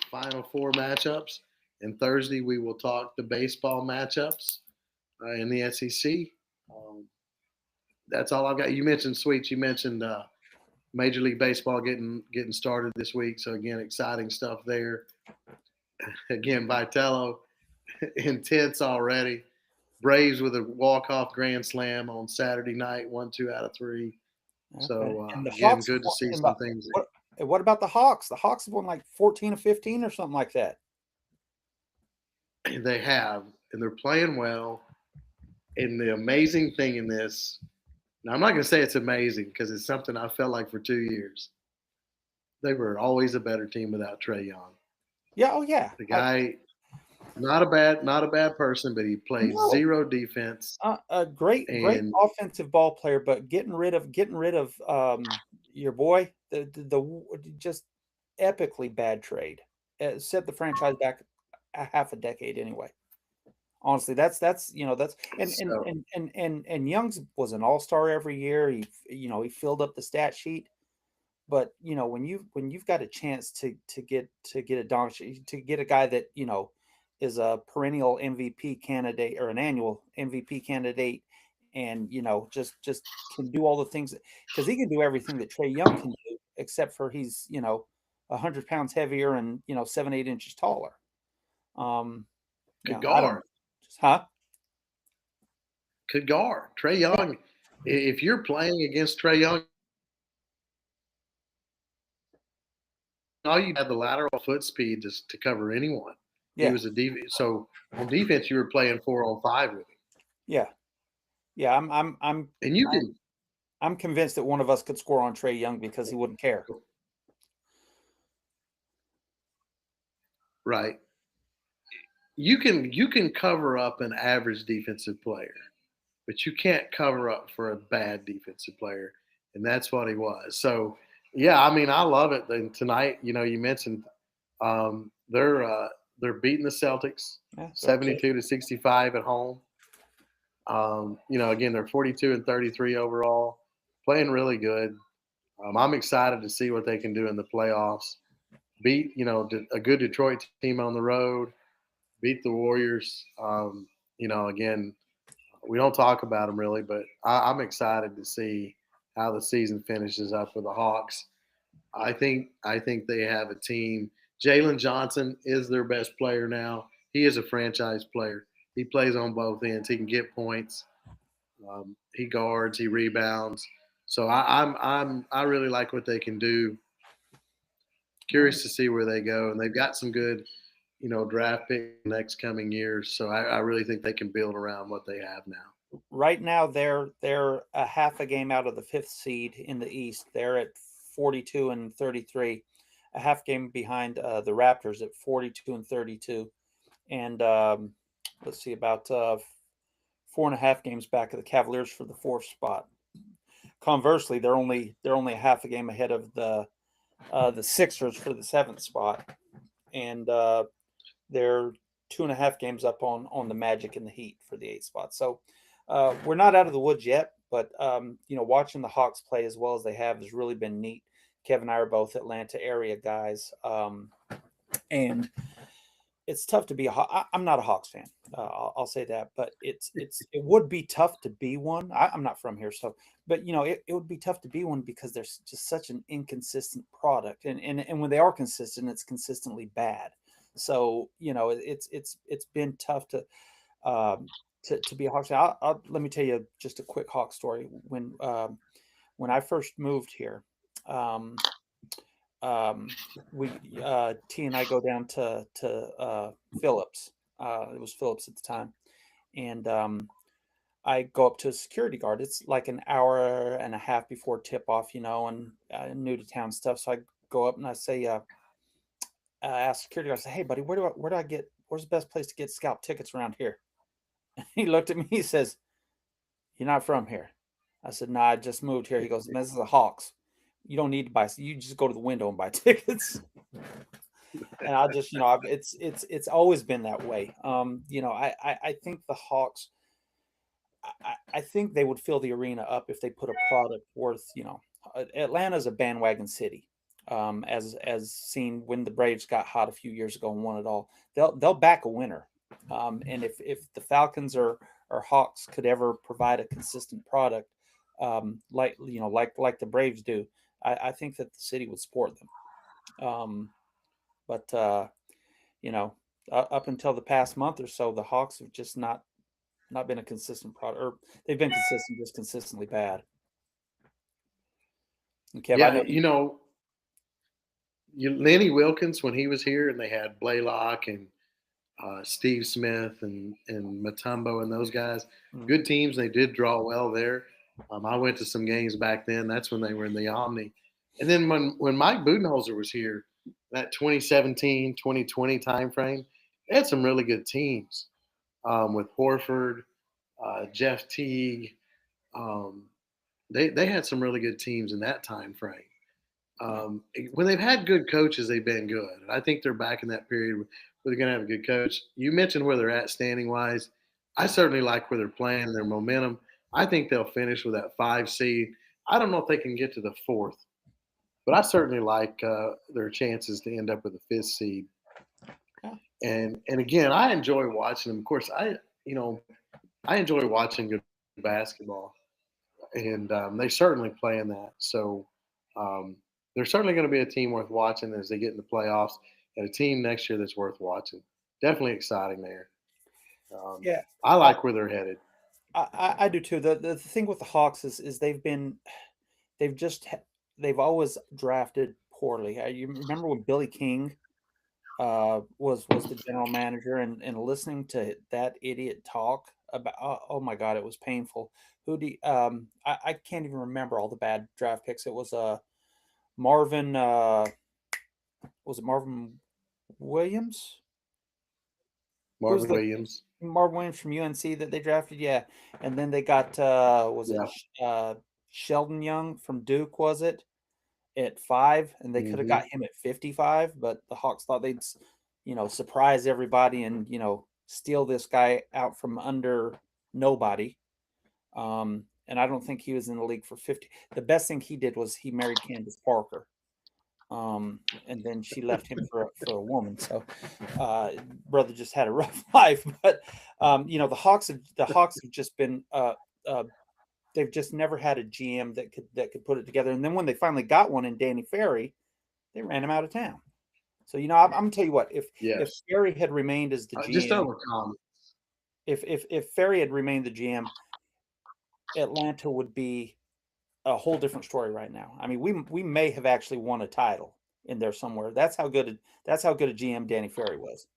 Final Four matchups, and Thursday we will talk the baseball matchups in the SEC. That's all I've got. You mentioned Sweets. You mentioned Major League Baseball getting started this week. So again, exciting stuff there. Again, Vitello intense already. Braves with a walk-off grand slam on Saturday night, 1 2 out of 3. Okay. So And the again, Hawks, good to see and some things. what about the Hawks? The Hawks have won like 14 or 15 or something like that. They have, and they're playing well. And the amazing thing in this, now I'm not going to say it's amazing because it's something I felt like for 2 years. They were always a better team without Trae Young. Yeah. Oh yeah. The guy, not a bad person, but he plays zero defense. A great offensive ball player, but getting rid of your boy, the just epically bad trade, set the franchise back a half a decade anyway. Honestly, that's and Young's was an all-star every year. He filled up the stat sheet, but when you've got a chance to get a Doncic, to get a guy that is a perennial MVP candidate or an annual MVP candidate, and just can do all the things because he can do everything that Trae Young can do, except for he's 100 pounds heavier and 7-8 inches taller. Good guard. Huh? could guard. Trae Young, if you're playing against Trae Young, all you had the lateral foot speed to cover anyone. He Yeah, was a so on defense, you were playing 4-on-5 with him, yeah, yeah. and you can I'm convinced that one of us could score on Trae Young because he wouldn't care. right. You can cover up an average defensive player, but you can't cover up for a bad defensive player, and that's what he was. So, yeah, I mean, I love it. And tonight, you mentioned they're beating the Celtics Yeah, so 72-65 at home. Again, they're 42-33 overall, playing really good. I'm excited to see what they can do in the playoffs. Beat a good Detroit team on the road, beat the Warriors. Again, we don't talk about them really, but I'm excited to see how the season finishes up with the Hawks. I think they have a team. Jalen Johnson is their best player now. He is a franchise player. He plays on both ends. He can get points. He guards. He rebounds. So I really like what they can do. Curious to see where they go, and they've got some good, draft pick next coming years. So I really think they can build around what they have now. right now they're a half a game out of the fifth seed in the East. They're at 42-33, a half game behind the Raptors at 42-32, and let's see, about 4.5 games back of the Cavaliers for the fourth spot. Conversely, they're only a half a game ahead of the Sixers for the seventh spot, and they're 2.5 games up on the Magic and the Heat for the eighth spot. So we're not out of the woods yet, but watching the Hawks play as well as they have has really been neat. Kevin and I are both Atlanta area guys, and it's tough to be I'm not a Hawks fan. I'll say that, but it would be tough to be one. I'm not from here, so but it would be tough to be one because there's just such an inconsistent product, and when they are consistent, it's consistently bad. So it's been tough to be a Hawks fan. Let me tell you just a quick Hawk story. When I first moved here. We T and I go down to Phillips. It was Phillips at the time, and I go up to a security guard. It's like an hour and a half before tip off, and new to town stuff. So I go up and I say, ask security guard, I say, "Hey, buddy, where's the best place to get scalp tickets around here?" He looked at me. He says, "You're not from here." I said, "No, I just moved here." He goes, "Man, this is the Hawks. You don't need to buy. You just go to the window and buy tickets." And I just, it's always been that way. I think the Hawks. I think they would fill the arena up if they put a product worth. Atlanta's a bandwagon city, as seen when the Braves got hot a few years ago and won it all. They'll back a winner, and if the Falcons or Hawks could ever provide a consistent product, like the Braves do, I think that the city would support them. But up until the past month or so, the Hawks have just not been a consistent product, or they've been consistent, just consistently bad. And Kev, I Yeah, know you. Lenny Wilkins when he was here, and they had Blaylock and Steve Smith and Matumbo and those guys. Mm. Good teams. They did draw well there. I went to some games back then. That's when they were in the Omni. And then when Mike Budenholzer was here, that 2017, 2020 timeframe, they had some really good teams with Horford, Jeff Teague. Um, they had some really good teams in that time frame. When they've had good coaches, they've been good. And I think they're back in that period where they're going to have a good coach. You mentioned where they're at standing wise. I certainly like where they're playing, their momentum. I think they'll finish with that 5 seed. I don't know if they can get to the fourth, but I certainly like their chances to end up with the fifth seed. Yeah. And again, I enjoy watching them. Of course, I enjoy watching good basketball, and they certainly play in that. So um, they're certainly going to be a team worth watching as they get in the playoffs, and a team next year that's worth watching. Definitely exciting there. Yeah, I I, like where they're headed. I do too. The thing with the Hawks is they've just they've always drafted poorly. You remember when Billy King was the general manager, and listening to that idiot talk about, oh my god, it was painful. I can't even remember all the bad draft picks. It was Marvin was it Marvin Williams? Who's Marvin the Williams. Marvin Williams from UNC that they drafted? Yeah, and then they got was it Yeah. Sheldon Young from Duke? Was it at 5? And they could have Hmm. got him at 55, but the Hawks thought they'd surprise everybody and steal this guy out from under nobody. And I don't think he was in the league for 50. The best thing he did was he married Candace Parker. And then she left him for a woman. So, brother just had a rough life. But the Hawks have just been they've just never had a GM that could put it together. And then when they finally got one in Danny Ferry, they ran him out of town. So I'm gonna tell you what, if Yes. Ferry had remained as the Just GM, over comment. if Ferry had remained the GM, Atlanta would be a whole different story right now. I mean, we may have actually won a title in there somewhere. That's how good a GM Danny Ferry was.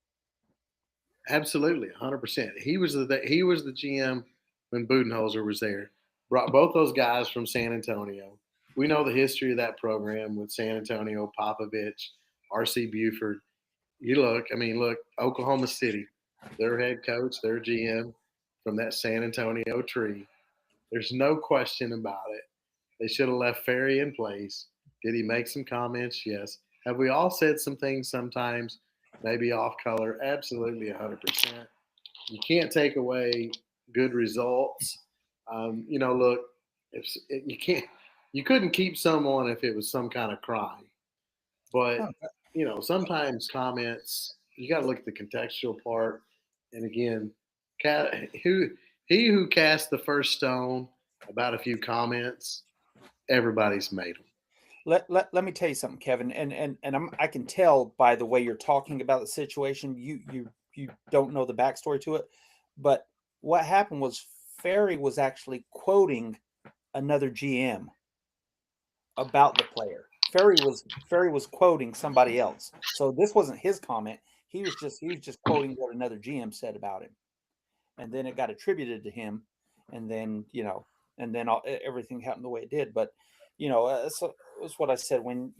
Absolutely, 100%. He was the GM when Budenholzer was there. Brought both those guys from San Antonio. We know the history of that program with San Antonio, Popovich, R.C. Buford. Look, Oklahoma City, their head coach, their GM from that San Antonio tree. There's no question about it. They should have left Ferry in place. Did he make some comments? Yes. Have we all said some things sometimes, maybe off color? Absolutely, 100%. You can't take away good results. Look, you couldn't keep someone if it was some kind of crime. But sometimes comments, you got to look at the contextual part. And again, who cast the first stone about a few comments, everybody's made them. Let me tell you something, Kevin, and I can tell by the way you're talking about the situation, you don't know the backstory to it, but what happened was Ferry was actually quoting another GM about the player. Ferry was quoting somebody else, so this wasn't his comment. He was just quoting what another GM said about him, and then it got attributed to him, and then everything happened the way it did, but. That's what I said when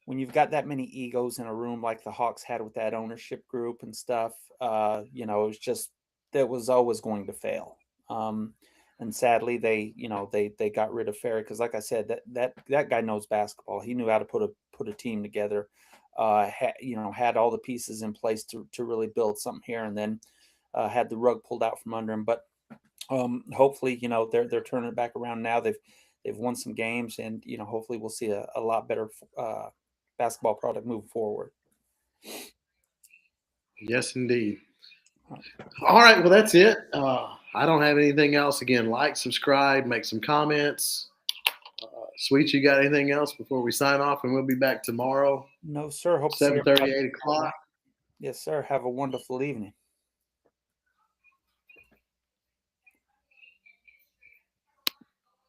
you've got that many egos in a room like the Hawks had with that ownership group and stuff, it was just that was always going to fail. And sadly, they got rid of Ferry because, like I said, that guy knows basketball. He knew how to put a team together. Had all the pieces in place to really build something here, and then had the rug pulled out from under him. But hopefully, they're turning it back around now. They've won some games, and hopefully we'll see a lot better basketball product moving forward. Yes, indeed. All right, well that's it. I don't have anything else. Again, like, subscribe, make some comments. Sweet, you got anything else before we sign off? And we'll be back tomorrow. No, sir. Hope 7:30, 8 o'clock. Yes, sir. Have a wonderful evening.